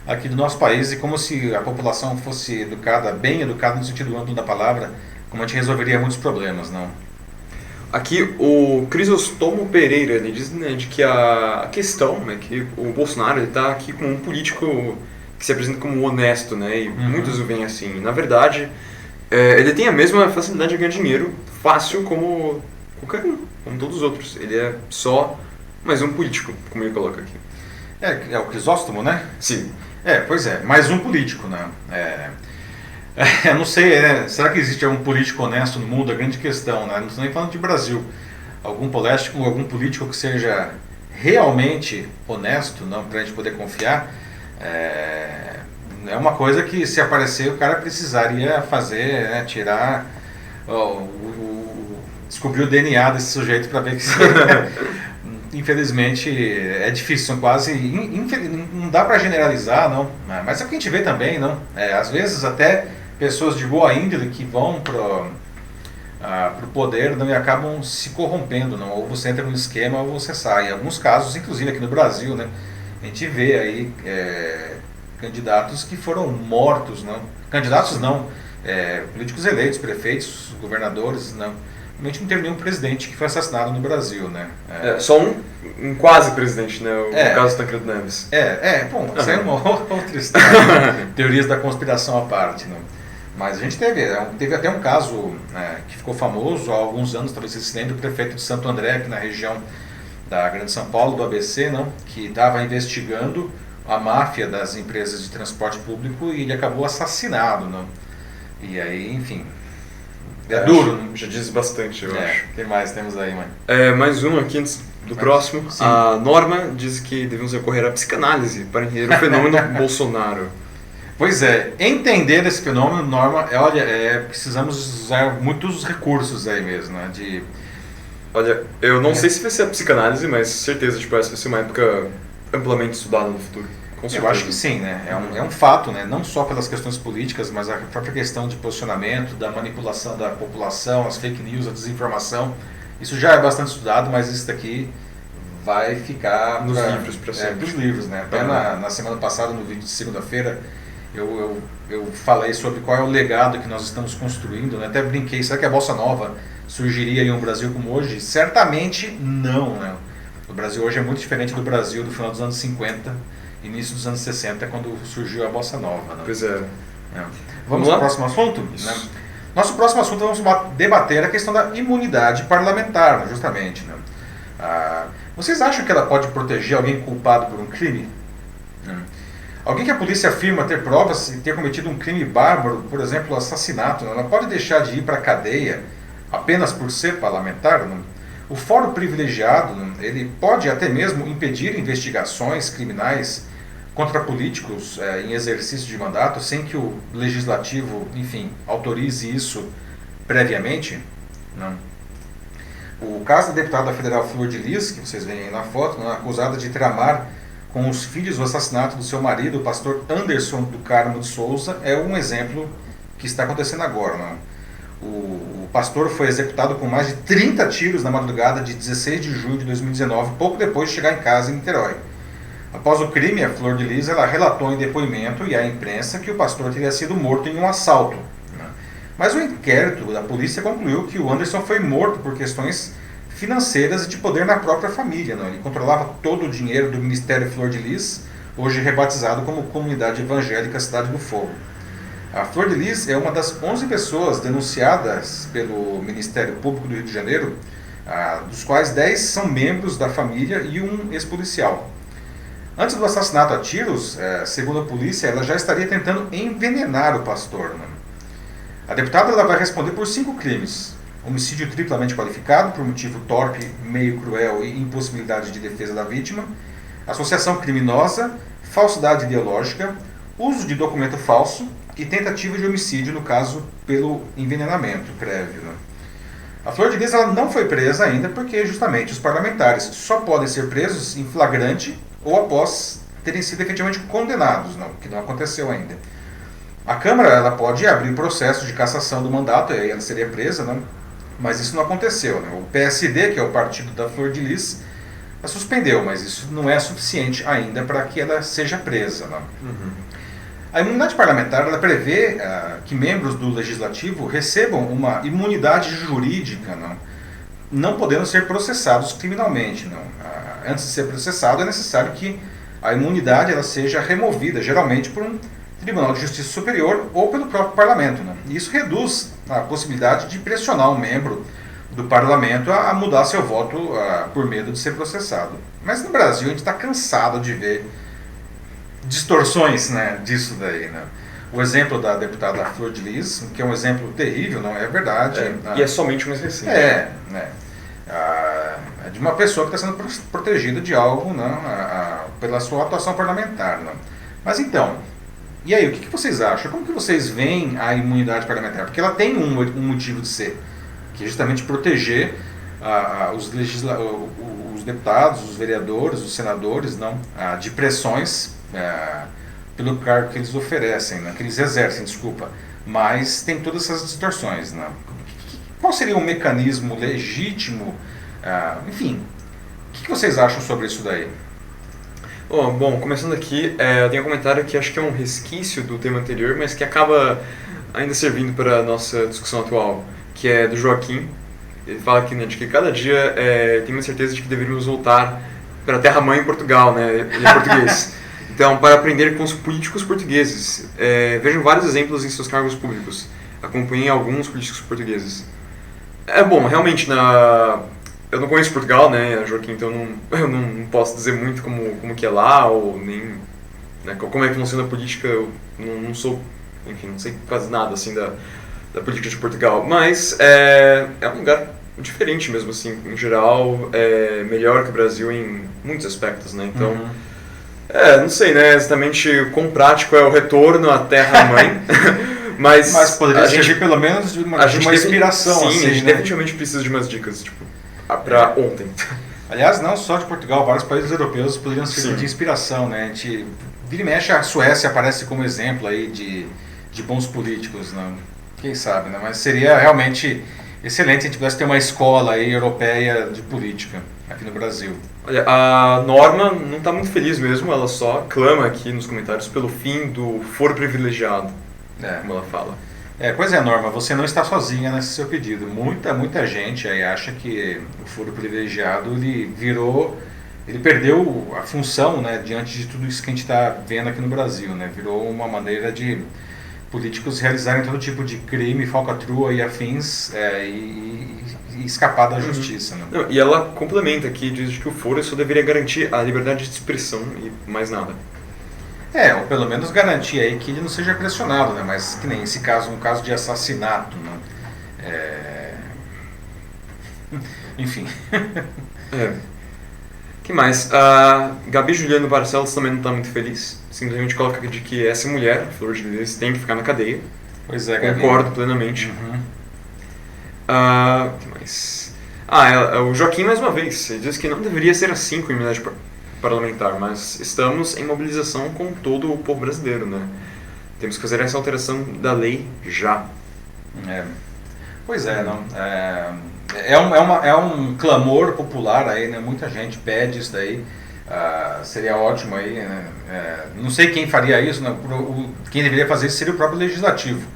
aqui do nosso país, e como se a população fosse educada, bem educada no sentido amplo da palavra, como a gente resolveria muitos problemas, não? Aqui o Crisóstomo Pereira, ele diz, né, de que a questão é que o Bolsonaro está aqui como um político que se apresenta como honesto, né, e muitos o veem assim. Na verdade, Ele tem a mesma facilidade de ganhar dinheiro fácil como qualquer um, como todos os outros. Ele é só mais um político, como ele coloca aqui. É o Crisóstomo, né? Sim. Pois é, mais um político, né? Eu não sei, será que existe algum político honesto no mundo? É a grande questão, né? Não estou nem falando de Brasil. Algum político que seja realmente honesto, não, para a gente poder confiar, é uma coisa que, se aparecer, o cara precisaria fazer, né, tirar, descobrir o DNA desse sujeito para ver que infelizmente é difícil, são quase, não dá para generalizar, não, mas é o que a gente vê também, não, às vezes até pessoas de boa índole que vão para o poder, não, e acabam se corrompendo, não, ou você entra num esquema ou você sai. Em alguns casos, inclusive aqui no Brasil, né, a gente vê aí candidatos que foram mortos, não, candidatos não, políticos eleitos, prefeitos, governadores, não. Realmente não teve nenhum presidente que foi assassinado no Brasil, né? Só um quase presidente, né? O caso Tancredo Neves. Bom, isso é uma outra história. Teorias da conspiração à parte, né? Mas a gente teve até um caso que ficou famoso há alguns anos, talvez vocês se lembrem, do prefeito de Santo André, aqui na região da Grande São Paulo, do ABC, não? Que estava investigando a máfia das empresas de transporte público e ele acabou assassinado, não? E aí, enfim... duro, já diz bastante, eu acho. O que mais temos aí, mãe? Mais um aqui antes do próximo. Sim. A Norma diz que devemos recorrer à psicanálise para entender o fenômeno Bolsonaro. Pois entender esse fenômeno, Norma, precisamos usar muitos recursos aí mesmo, né? Olha, eu não sei se vai ser a psicanálise, mas certeza, essa vai ser uma época amplamente estudada no futuro. Eu acho que sim, né? É um fato, né? Não só pelas questões políticas, mas a própria questão de posicionamento, da manipulação da população, as fake news, a desinformação. Isso já é bastante estudado, mas isso daqui vai ficar nos livros para sempre. Dos livros, né? Até na semana passada, no vídeo de segunda-feira, eu falei sobre qual é o legado que nós estamos construindo, né? Até brinquei, será que a Bossa Nova surgiria em um Brasil como hoje? Certamente não, né? O Brasil hoje é muito diferente do Brasil do final dos anos 50, início dos anos 60, quando surgiu a Bossa Nova. Né? Pois é. Vamos ao próximo assunto? Né? Nosso próximo assunto, vamos debater a questão da imunidade parlamentar, né, justamente. Né? Vocês acham que ela pode proteger alguém culpado por um crime? Alguém que a polícia afirma ter provas e ter cometido um crime bárbaro, por exemplo, assassinato, ela pode deixar de ir para a cadeia apenas por ser parlamentar? Não? O fórum privilegiado, ele pode até mesmo impedir investigações criminais contra políticos em exercício de mandato, sem que o legislativo, enfim, autorize isso previamente? Não. O caso da deputada federal Flor de Lis, que vocês veem aí na foto, acusada de tramar com os filhos o assassinato do seu marido, o pastor Anderson do Carmo de Souza, é um exemplo que está acontecendo agora. Não? O pastor foi executado com mais de 30 tiros na madrugada de 16 de junho de 2019, pouco depois de chegar em casa em Niterói. Após o crime, a Flor de Lis ela relatou em depoimento e à imprensa que o pastor teria sido morto em um assalto. Mas o inquérito da polícia concluiu que o Anderson foi morto por questões financeiras e de poder na própria família. Ele controlava todo o dinheiro do Ministério Flor de Lis, hoje rebatizado como Comunidade Evangélica Cidade do Fogo. A Flor de Lis é uma das 11 pessoas denunciadas pelo Ministério Público do Rio de Janeiro, dos quais 10 são membros da família e um ex-policial. Antes do assassinato a tiros, segundo a polícia, ela já estaria tentando envenenar o pastor. A deputada ela vai responder por 5 crimes. Homicídio triplamente qualificado, por motivo torpe, meio cruel e impossibilidade de defesa da vítima. Associação criminosa, falsidade ideológica, uso de documento falso e tentativa de homicídio, no caso, pelo envenenamento prévio. A Flor de Lis ela não foi presa ainda porque, justamente, os parlamentares só podem ser presos em flagrante ou após terem sido efetivamente condenados, que não aconteceu ainda. A Câmara ela pode abrir processo de cassação do mandato, e aí ela seria presa, mas isso não aconteceu. O PSD, que é o partido da Flor de Lis, ela suspendeu, mas isso não é suficiente ainda para que ela seja presa. A imunidade parlamentar ela prevê que membros do Legislativo recebam uma imunidade jurídica, não podendo ser processados criminalmente. Antes de ser processado, é necessário que a imunidade ela seja removida, geralmente por um Tribunal de Justiça Superior ou pelo próprio Parlamento. Né? E isso reduz a possibilidade de pressionar um membro do Parlamento a mudar seu voto por medo de ser processado. Mas no Brasil a gente está cansado de ver distorções, né, disso daí. Né? O exemplo da deputada Flor de Lis, que é um exemplo terrível, não é verdade. E é somente mais recente. É de uma pessoa que está sendo protegida de algo, não, pela sua atuação parlamentar. Não. Mas então, e aí, o que vocês acham? Como que vocês veem a imunidade parlamentar? Porque ela tem um motivo de ser, que é justamente proteger os deputados, os vereadores, os senadores, não, de pressões pelo cargo que eles oferecem, né, que eles exercem, desculpa. Mas tem todas essas distorções. Né? Qual seria um mecanismo legítimo? Enfim, o que vocês acham sobre isso daí? Bom, começando aqui, eu tenho um comentário que acho que é um resquício do tema anterior, mas que acaba ainda servindo para a nossa discussão atual, que é do Joaquim. Ele fala aqui, né, de que cada dia tem uma certeza de que deveríamos voltar para a terra-mãe em Portugal, né, ele é português. Então, para aprender com os políticos portugueses. Vejam vários exemplos em seus cargos públicos. Acompanhem alguns políticos portugueses. Bom, realmente, eu não conheço Portugal, né, Joaquim, então eu não posso dizer muito como que é lá, ou nem, né, como é que funciona a política. Eu não sou, enfim, não sei quase nada assim da política de Portugal, mas é um lugar diferente mesmo, assim, em geral, melhor que o Brasil em muitos aspectos, né, então, não sei, né, exatamente quão prático é o retorno à terra-mãe. Mas poderia servir pelo menos de uma inspiração. Sim, assim, a gente né? definitivamente precisa de umas dicas, tipo, para ontem. Aliás, não só de Portugal, vários países europeus poderiam servir de inspiração, né? A gente vira e mexe, a Suécia aparece como exemplo aí de bons políticos, né? Quem sabe, né? Mas seria realmente excelente se a gente pudesse ter uma escola aí europeia de política aqui no Brasil. Olha, a Norma não está muito feliz mesmo, ela só clama aqui nos comentários pelo fim do foro privilegiado, como ela fala. Pois é, Norma, você não está sozinha nesse seu pedido. Muita gente aí acha que o foro privilegiado ele perdeu a função, né, diante de tudo isso que a gente está vendo aqui no Brasil, né? Virou uma maneira de políticos realizarem todo tipo de crime, falcatrua e afins e escapar da justiça. Né? Não, e ela complementa aqui, diz que o foro só deveria garantir a liberdade de expressão e mais nada. Ou pelo menos garantir aí que ele não seja pressionado, né? Mas que nem esse caso, um caso de assassinato, né? Enfim. Que mais? A Gabi Juliano Barcelos também não está muito feliz. Simplesmente coloca de que essa mulher, Flor de Lis, tem que ficar na cadeia. Pois é, Gabi. Concordo plenamente. Que mais? O Joaquim, mais uma vez, ele diz que não deveria ser assim com a imunidade parlamentar, mas estamos em mobilização com todo o povo brasileiro, né? Temos que fazer essa alteração da lei já. Pois é, não. É um clamor popular aí, né? Muita gente pede isso daí. Seria ótimo aí, né? Não sei quem faria isso, né? Quem deveria fazer isso seria o próprio legislativo.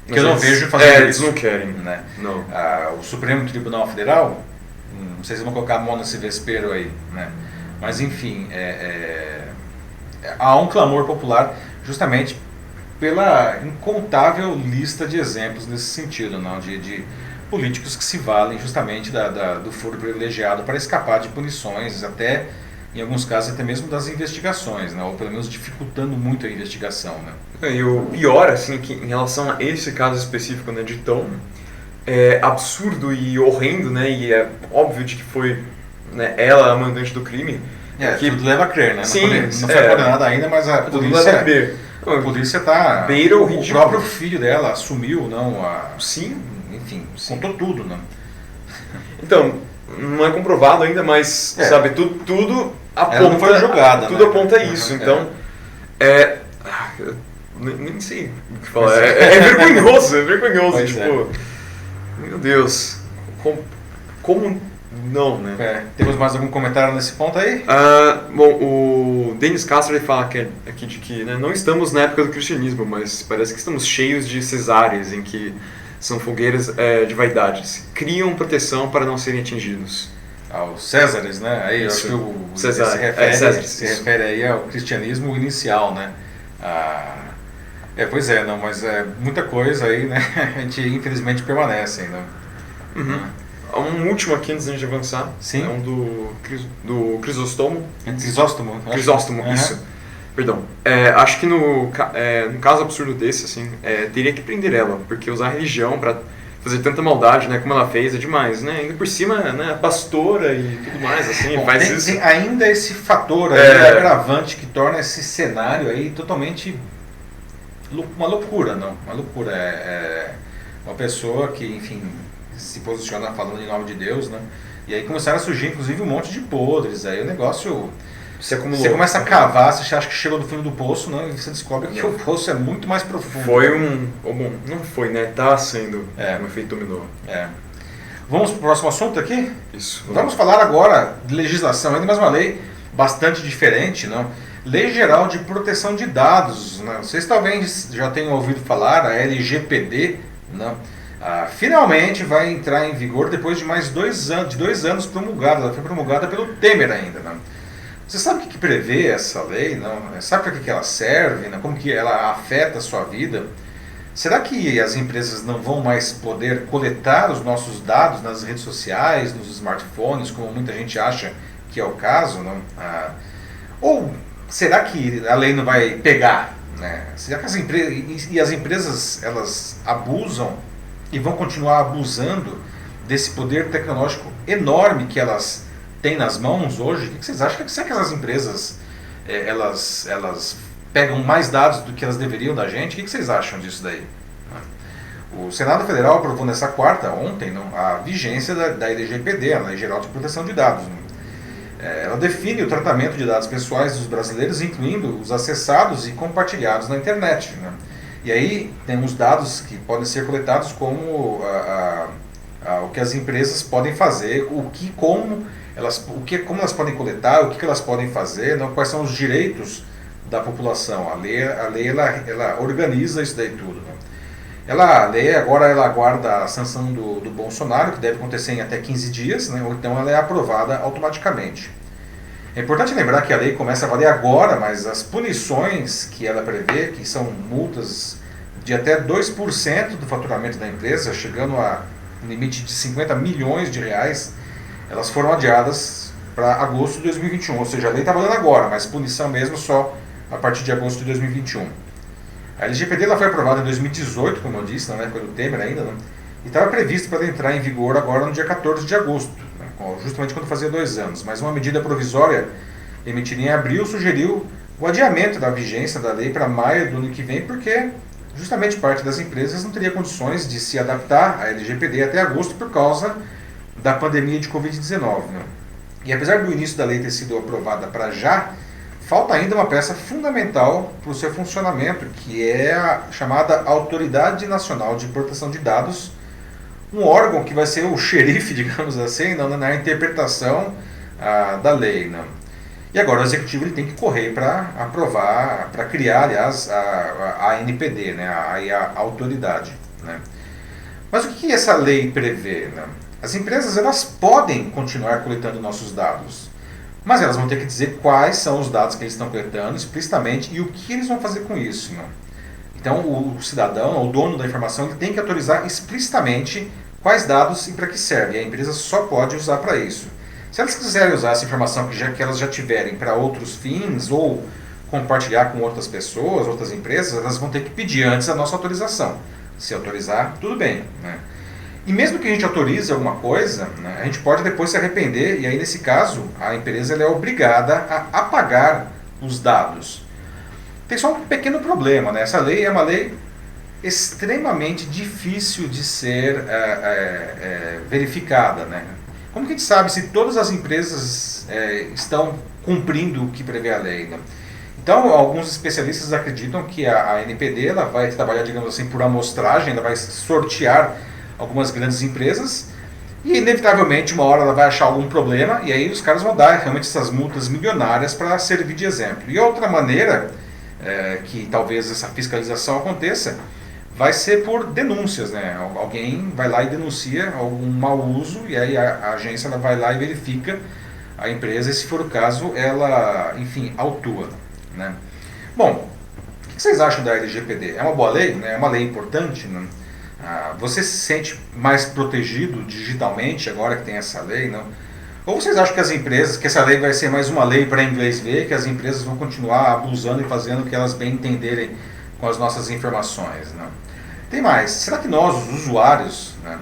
Porque eu não vejo fazer isso. Eles não querem. Né? Não. O Supremo Tribunal Federal, não sei se vão colocar a mão nesse vespeiro aí, né? Mas enfim, há um clamor popular justamente pela incontável lista de exemplos nesse sentido, não? De políticos que se valem justamente do foro privilegiado para escapar de punições, até em alguns casos até mesmo das investigações, né? Ou pelo menos dificultando muito a investigação. Né? E o pior, assim, que em relação a esse caso específico, né, de tão absurdo e horrendo, né, e é óbvio de que foi, né, ela a mandante do crime. Que tudo leva a crer, né? Sim, não foi condenada ainda, mas a polícia está... Beira o próprio filho dela assumiu, não? Sim. Enfim, contou tudo, né? Então, não é comprovado ainda, mas, sabe, tudo aponta... Ela não foi julgada, tudo né? aponta isso, então... Nem sei o que falar. É vergonhoso, Pois tipo... Meu Deus. Como não, né? Temos mais algum comentário nesse ponto aí? Bom, o Denis Castro fala aqui de que, né, não estamos na época do cristianismo, mas parece que estamos cheios de cesáreas, em que são fogueiras de vaidades. Criam proteção para não serem atingidos. Aos Césares, né? Aí eu acho que se refere aí ao cristianismo inicial, né? Pois é, não, mas muita coisa aí, né? A gente infelizmente permanece ainda. Um último aqui antes de a gente avançar. Sim. É um do Crisóstomo. Crisóstomo? Crisóstomo, isso. Perdão. Acho que no caso absurdo desse, assim, teria que prender ela, porque usar a religião pra fazer tanta maldade, né, como ela fez, é demais, né? Ainda por cima, né, pastora e tudo mais, assim, Bom, faz isso. Tem ainda esse fator aí agravante que torna esse cenário aí totalmente uma loucura, não? Uma loucura. Uma pessoa que, enfim, se posiciona falando em nome de Deus, né? E aí começaram a surgir, inclusive, um monte de podres. Aí o negócio... Você começa a cavar, você acha que chegou do fundo do poço, não? E você descobre que o poço é muito mais profundo. Bom, não foi, né? Tá sendo um efeito dominó. Vamos para o próximo assunto aqui? Isso. Vamos falar agora de legislação, ainda mais uma lei bastante diferente, não? Lei Geral de Proteção de Dados, né? Vocês talvez já tenham ouvido falar, a LGPD, não? Finalmente vai entrar em vigor depois de mais 2 anos promulgada. Ela foi promulgada pelo Temer ainda, não? Você sabe o que prevê essa lei? Não? Sabe para que ela serve? Não? Como que ela afeta a sua vida? Será que as empresas não vão mais poder coletar os nossos dados nas redes sociais, nos smartphones, como muita gente acha que é o caso? Não? Ou será que a lei não vai pegar? Né? Será que as empresas elas abusam e vão continuar abusando desse poder tecnológico enorme que elas têm nas mãos hoje? O que vocês acham? Será que essas empresas elas pegam mais dados do que elas deveriam da gente? O que vocês acham disso daí? O Senado Federal aprovou nessa ontem, a vigência da LGPD, a Lei Geral de Proteção de Dados. Ela define o tratamento de dados pessoais dos brasileiros, incluindo os acessados e compartilhados na internet. Né? E aí temos dados que podem ser coletados como o que as empresas podem fazer, como elas podem coletar, o que elas podem fazer, quais são os direitos da população. A lei ela organiza isso daí tudo. Né? A lei agora ela aguarda a sanção do Bolsonaro, que deve acontecer em até 15 dias, né? Ou então ela é aprovada automaticamente. É importante lembrar que a lei começa a valer agora, mas as punições que ela prevê, que são multas de até 2% do faturamento da empresa, chegando a um limite de 50 milhões de reais, elas foram adiadas para agosto de 2021. Ou seja, a lei está valendo agora, mas punição mesmo só a partir de agosto de 2021. A LGPD ela foi aprovada em 2018, como eu disse, na época do Temer ainda, né? E estava previsto para entrar em vigor agora no dia 14 de agosto, né? Justamente quando fazia 2 anos. Mas uma medida provisória emitida em abril sugeriu o adiamento da vigência da lei para maio do ano que vem, porque justamente parte das empresas não teria condições de se adaptar à LGPD até agosto por causa da pandemia de Covid-19. Né? E apesar do início da lei ter sido aprovada para já, falta ainda uma peça fundamental para o seu funcionamento, que é a chamada Autoridade Nacional de Proteção de Dados, um órgão que vai ser o xerife, digamos assim, na interpretação da lei. Né? E agora o Executivo ele tem que correr para aprovar, para criar, aliás, a ANPD, né? a autoridade. Né? Mas o que essa lei prevê? Né? As empresas elas podem continuar coletando nossos dados, mas elas vão ter que dizer quais são os dados que eles estão coletando explicitamente e o que eles vão fazer com isso. Né? Então, o cidadão, o dono da informação, ele tem que autorizar explicitamente quais dados e para que serve. E a empresa só pode usar para isso. Se elas quiserem usar essa informação que elas já tiverem para outros fins ou compartilhar com outras pessoas, outras empresas, elas vão ter que pedir antes a nossa autorização. Se autorizar, tudo bem. Né? E mesmo que a gente autorize alguma coisa, né, a gente pode depois se arrepender, e aí nesse caso a empresa ela é obrigada a apagar os dados. Tem só um pequeno problema, né? Essa lei é uma lei extremamente difícil de ser verificada. Né? Como que a gente sabe se todas as empresas estão cumprindo o que prevê a lei? Né? Então, alguns especialistas acreditam que a ANPD ela vai trabalhar, digamos assim, por amostragem, ela vai sortear algumas grandes empresas e inevitavelmente uma hora ela vai achar algum problema e aí os caras vão dar realmente essas multas milionárias para servir de exemplo. E outra maneira que talvez essa fiscalização aconteça vai ser por denúncias, né? Alguém vai lá e denuncia algum mau uso e aí a agência ela vai lá e verifica a empresa e se for o caso ela, enfim, autua. Né? Bom, o que vocês acham da LGPD? É uma boa lei? Né? É uma lei importante? Né? Você se sente mais protegido digitalmente agora que tem essa lei? Não? Ou vocês acham que as empresas, que essa lei vai ser mais uma lei para inglês ver, que as empresas vão continuar abusando e fazendo o que elas bem entenderem com as nossas informações? Né? Tem mais, será que nós, os usuários, né?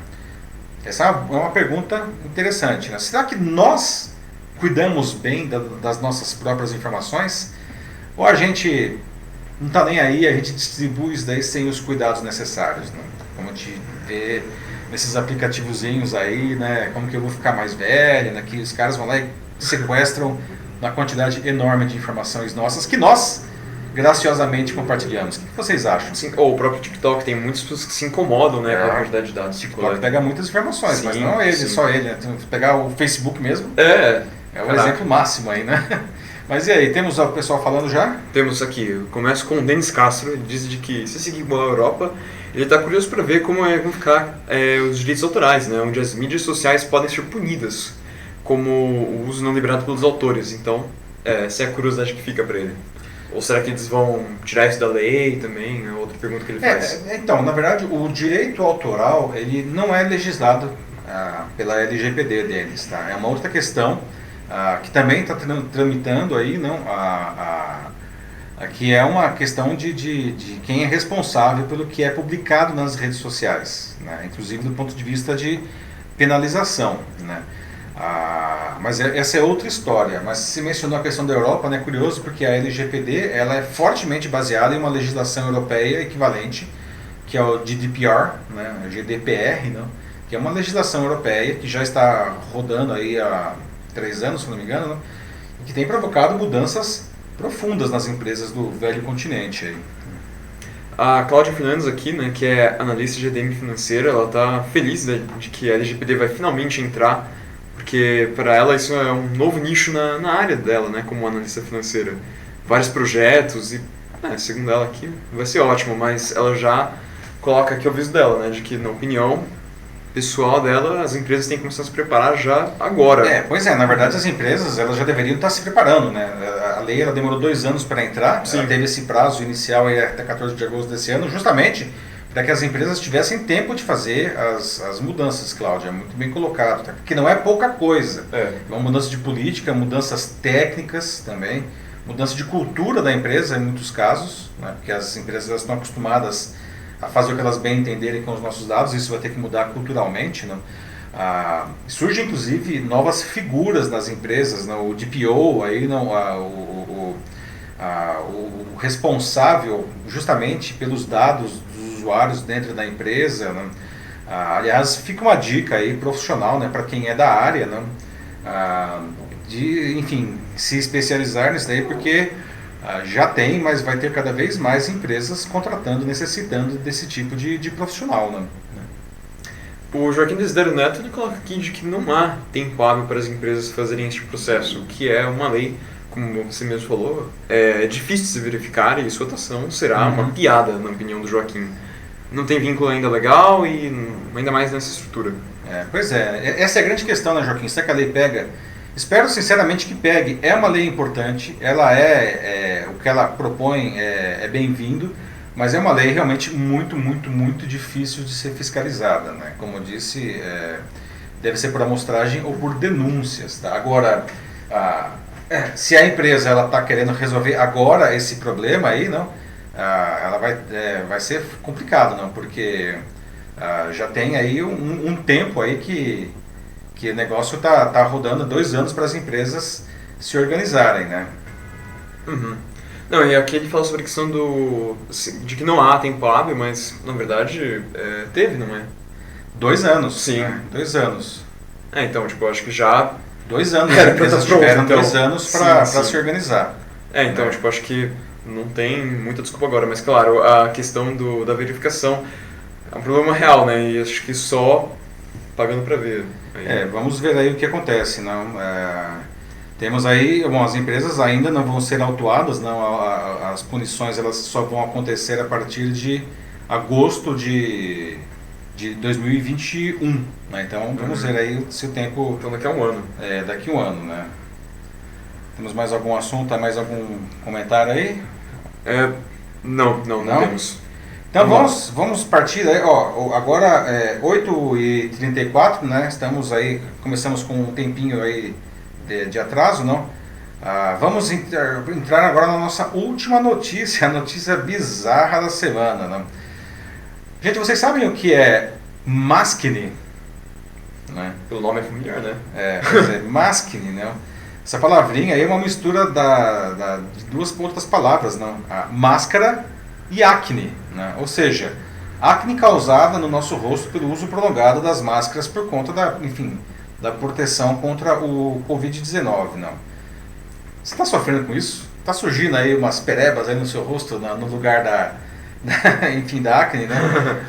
Essa é uma pergunta interessante, né? Será que nós cuidamos bem das nossas próprias informações? Ou a gente não está nem aí, a gente distribui isso daí sem os cuidados necessários, né? Como a gente vê nesses aplicativozinhos aí, né? Como que eu vou ficar mais velho, né? Que os caras vão lá e sequestram uma quantidade enorme de informações nossas que nós graciosamente compartilhamos. O que vocês acham? Sim, ou o próprio TikTok, tem muitas pessoas que se incomodam, né, com a quantidade de dados. O TikTok pega muitas informações, sim, mas não ele, sim. Só ele. Né? Pegar o Facebook mesmo é o exemplo máximo aí, né? Mas e aí, temos o pessoal falando já? Temos aqui, eu começo com o Denis Castro, ele diz de que se seguir a Europa, ele está curioso para ver como vão ficar os direitos autorais, né, onde as mídias sociais podem ser punidas, como o uso não liberado pelos autores. Então, essa é a curiosidade que fica para ele. Ou será que eles vão tirar isso da lei também? É outra pergunta que ele faz. Então, na verdade, o direito autoral ele não é legislado pela LGPD deles. Tá? É uma outra questão que também está tramitando aí, não, que é uma questão de quem é responsável pelo que é publicado nas redes sociais, né? Inclusive do ponto de vista de penalização. Né? Mas essa é outra história. Mas se mencionou a questão da Europa, né, é curioso porque a LGPD ela é fortemente baseada em uma legislação europeia equivalente, que é o GDPR, né, GDPR, não, que é uma legislação europeia que já está rodando aí há 3 anos, se não me engano, né, e que tem provocado mudanças profundas nas empresas do velho continente. Aí. A Cláudia Fernandes aqui, né, que é analista de EDM financeira, ela está feliz de que a LGPD vai finalmente entrar, porque para ela isso é um novo nicho na área dela, né, como analista financeira. Vários projetos e, segundo ela aqui, vai ser ótimo, mas ela já coloca aqui o aviso dela, né, de que na opinião pessoal dela, as empresas têm que começar a se preparar já agora. Pois é, na verdade as empresas elas já deveriam estar se preparando, né? A lei ela demorou 2 anos para entrar, ela teve esse prazo inicial aí até 14 de agosto desse ano, justamente para que as empresas tivessem tempo de fazer as mudanças, Cláudia, muito bem colocado, tá? Porque não é pouca coisa. É uma mudança de política, mudanças técnicas também, mudança de cultura da empresa em muitos casos, né? Porque as empresas elas estão acostumadas a fazer o que elas bem entenderem com os nossos dados, isso vai ter que mudar culturalmente. Né? Surgem inclusive novas figuras nas empresas, né? O DPO, aí, não, o responsável justamente pelos dados dos usuários dentro da empresa. Né? Aliás, fica uma dica aí profissional, né, para quem é da área, né? De, enfim, se especializar nisso daí, porque já tem, mas vai ter cada vez mais empresas contratando, necessitando desse tipo de profissional. Né? O Joaquim Desidério Neto ele coloca aqui de que não há tempo hábil para as empresas fazerem este processo, o que é uma lei, como você mesmo falou, é difícil de se verificar e sua atuação será uma piada, na opinião do Joaquim. Não tem vínculo ainda legal e ainda mais nessa estrutura. Pois é, essa é a grande questão, né, Joaquim? Será que a lei pega? Espero sinceramente que pegue. É uma lei importante, ela o que ela propõe é bem-vindo, mas é uma lei realmente muito, muito, muito difícil de ser fiscalizada. Né? Como eu disse, deve ser por amostragem ou por denúncias. Tá? Agora, se a empresa está querendo resolver agora esse problema aí, não, ela vai ser complicado, não, porque já tem aí um tempo aí que o negócio está rodando 2 anos para as empresas se organizarem, né? Uhum. Não, e aqui ele fala sobre a questão de que não há tempo hábil, mas na verdade teve, não é? 2 anos. Sim. Né? 2 anos. Então, tipo, acho que já... 2 anos, as empresas tiveram 2 anos para se organizar. Então, tipo, acho que não tem muita desculpa agora, mas claro, a questão da verificação é um problema real, né? E acho que só pagando para ver. Vamos ver aí o que acontece. Não? Temos aí, as empresas ainda não vão ser autuadas, não, as punições elas só vão acontecer a partir de agosto de 2021. Né? Então vamos ver aí se o tempo... Então daqui a 1 ano. Daqui a 1 ano, né? Temos mais algum assunto, mais algum comentário aí? Não temos. Então vamos partir aí, agora é 8h34, né? Estamos aí, começamos com um tempinho aí de atraso, não? Vamos entrar agora na nossa última notícia, a notícia bizarra da semana, não? Gente, vocês sabem o que é Maskne? Né? Pelo nome é familiar, né? Maskne, né? Essa palavrinha aí é uma mistura de duas outras palavras, não? A máscara e acne, né? Ou seja, acne causada no nosso rosto pelo uso prolongado das máscaras por conta da proteção contra o Covid-19, não? Você está sofrendo com isso? Está surgindo aí umas perebas aí no seu rosto, no lugar da acne, né?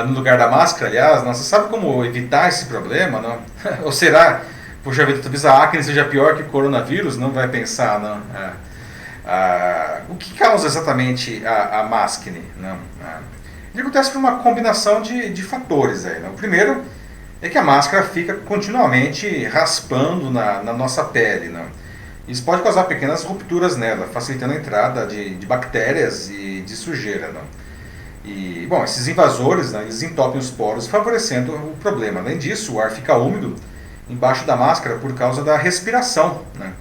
No lugar da máscara, aliás, não? Você sabe como evitar esse problema, não? Ou será, puxa vida, talvez a acne seja pior que o coronavírus? Não vai pensar, não? O que causa exatamente a maskne? Não? Ele acontece por uma combinação de fatores. Aí, não? O primeiro é que a máscara fica continuamente raspando na nossa pele. Não? Isso pode causar pequenas rupturas nela, facilitando a entrada de bactérias e de sujeira. Não? E, bom, esses invasores, né, eles entopem os poros, favorecendo o problema. Além disso, o ar fica úmido embaixo da máscara por causa da respiração. Né?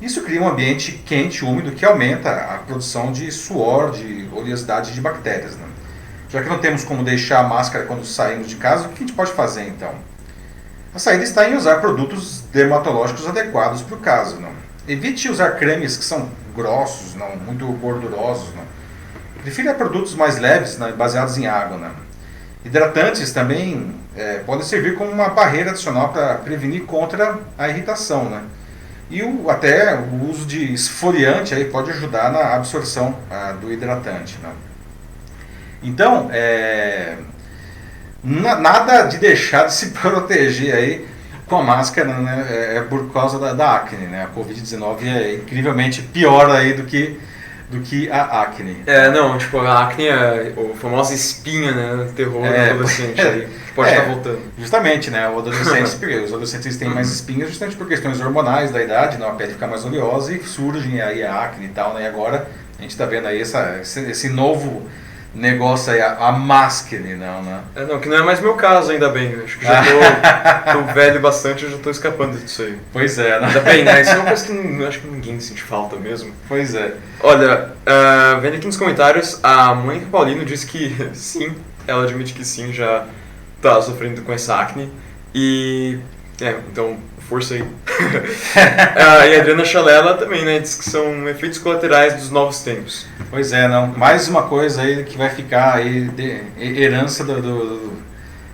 Isso cria um ambiente quente, úmido, que aumenta a produção de suor, de oleosidade de bactérias. Né? Já que não temos como deixar a máscara quando saímos de casa, o que a gente pode fazer então? A saída está em usar produtos dermatológicos adequados para o caso. Não? Evite usar cremes que são grossos, não, muito gordurosos. Não? Prefira produtos mais leves, né, baseados em água. Né? Hidratantes também podem servir como uma barreira adicional para prevenir contra a irritação. Né? E até o uso de esfoliante aí pode ajudar na absorção do hidratante. Né? Então, nada de deixar de se proteger aí com a máscara, né? Por causa da acne. Né? A Covid-19 é incrivelmente pior aí do que a acne. A acne é a famosa espinha, né? O terror do adolescente aí, que pode estar voltando. Justamente, né? Os adolescentes têm mais espinhas justamente por questões hormonais da idade, né? A pele fica mais oleosa e surgem aí a acne e tal, né? E agora a gente está vendo aí esse novo negócio aí, a maskne, não, né? Que não é mais meu caso, ainda bem. Acho que já tô velho bastante, eu já tô escapando disso aí. Pois é, né? Ainda bem, né? Isso é uma coisa que acho que ninguém sente falta mesmo. Pois é. Olha, vendo aqui nos comentários, a Mônica Paulino disse que sim, ela admite que sim, já tá sofrendo com essa acne. E, então, força aí. E a Adriana Chalela também, né? Diz que são efeitos colaterais dos novos tempos. Pois é, não. Mais uma coisa aí que vai ficar aí herança do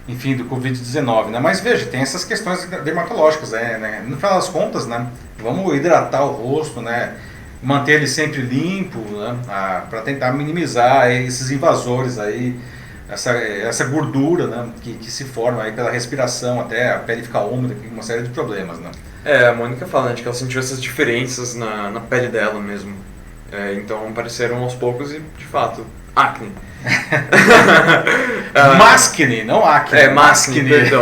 Covid-19, né? Mas veja, tem essas questões dermatológicas, né? No final das contas, né? Vamos hidratar o rosto, né? Manter ele sempre limpo, né? Para tentar minimizar esses invasores aí, essa gordura, né? que se forma aí pela respiração, até a pele ficar úmida, uma série de problemas, né? A Mônica fala, né, que ela sentiu essas diferenças na pele dela mesmo. Então apareceram aos poucos e, de fato, acne. Maskne, não acne. Maskne, perdão,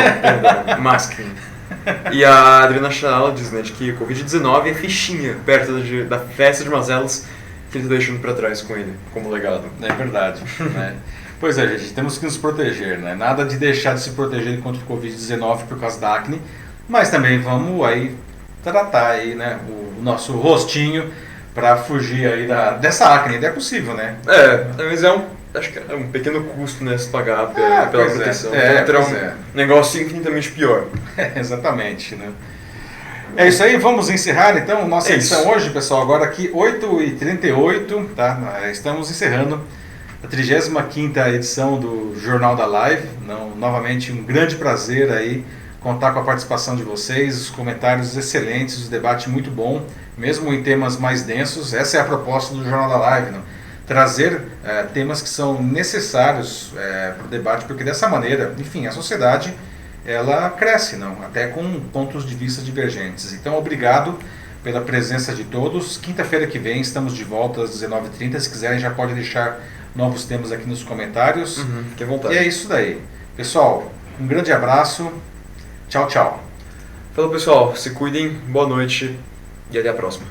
maskne. E a Adriana Chalela diz, né, de que o Covid-19 é fichinha perto da festa de mazelas que ele está deixando para trás com ele, como legado. É verdade, né? Pois é, gente, temos que nos proteger, né? Nada de deixar de se proteger contra o Covid-19 por causa da acne, mas também vamos aí tratar aí, né, o nosso rostinho para fugir aí dessa acne. É possível, né? Mas acho que é um pequeno custo, né, se pagar pela proteção. Terá um negócio infinitamente pior. Exatamente, né? É isso aí, vamos encerrar então nossa edição hoje, pessoal. Agora aqui 8h38, tá? Estamos encerrando a 35ª edição do Jornal da Live. Novamente um grande prazer aí contar com a participação de vocês, os comentários excelentes, o debate muito bom, mesmo em temas mais densos. Essa é a proposta do Jornal da Live, não? Trazer temas que são necessários para o debate, porque dessa maneira, enfim, a sociedade ela cresce, não? Até com pontos de vista divergentes. Então, obrigado pela presença de todos. Quinta-feira que vem estamos de volta às 19h30. Se quiserem, já pode deixar novos temas aqui nos comentários. Fique à vontade. E é isso daí. Pessoal, um grande abraço. Tchau, tchau. Falou, pessoal. Se cuidem. Boa noite e até a próxima.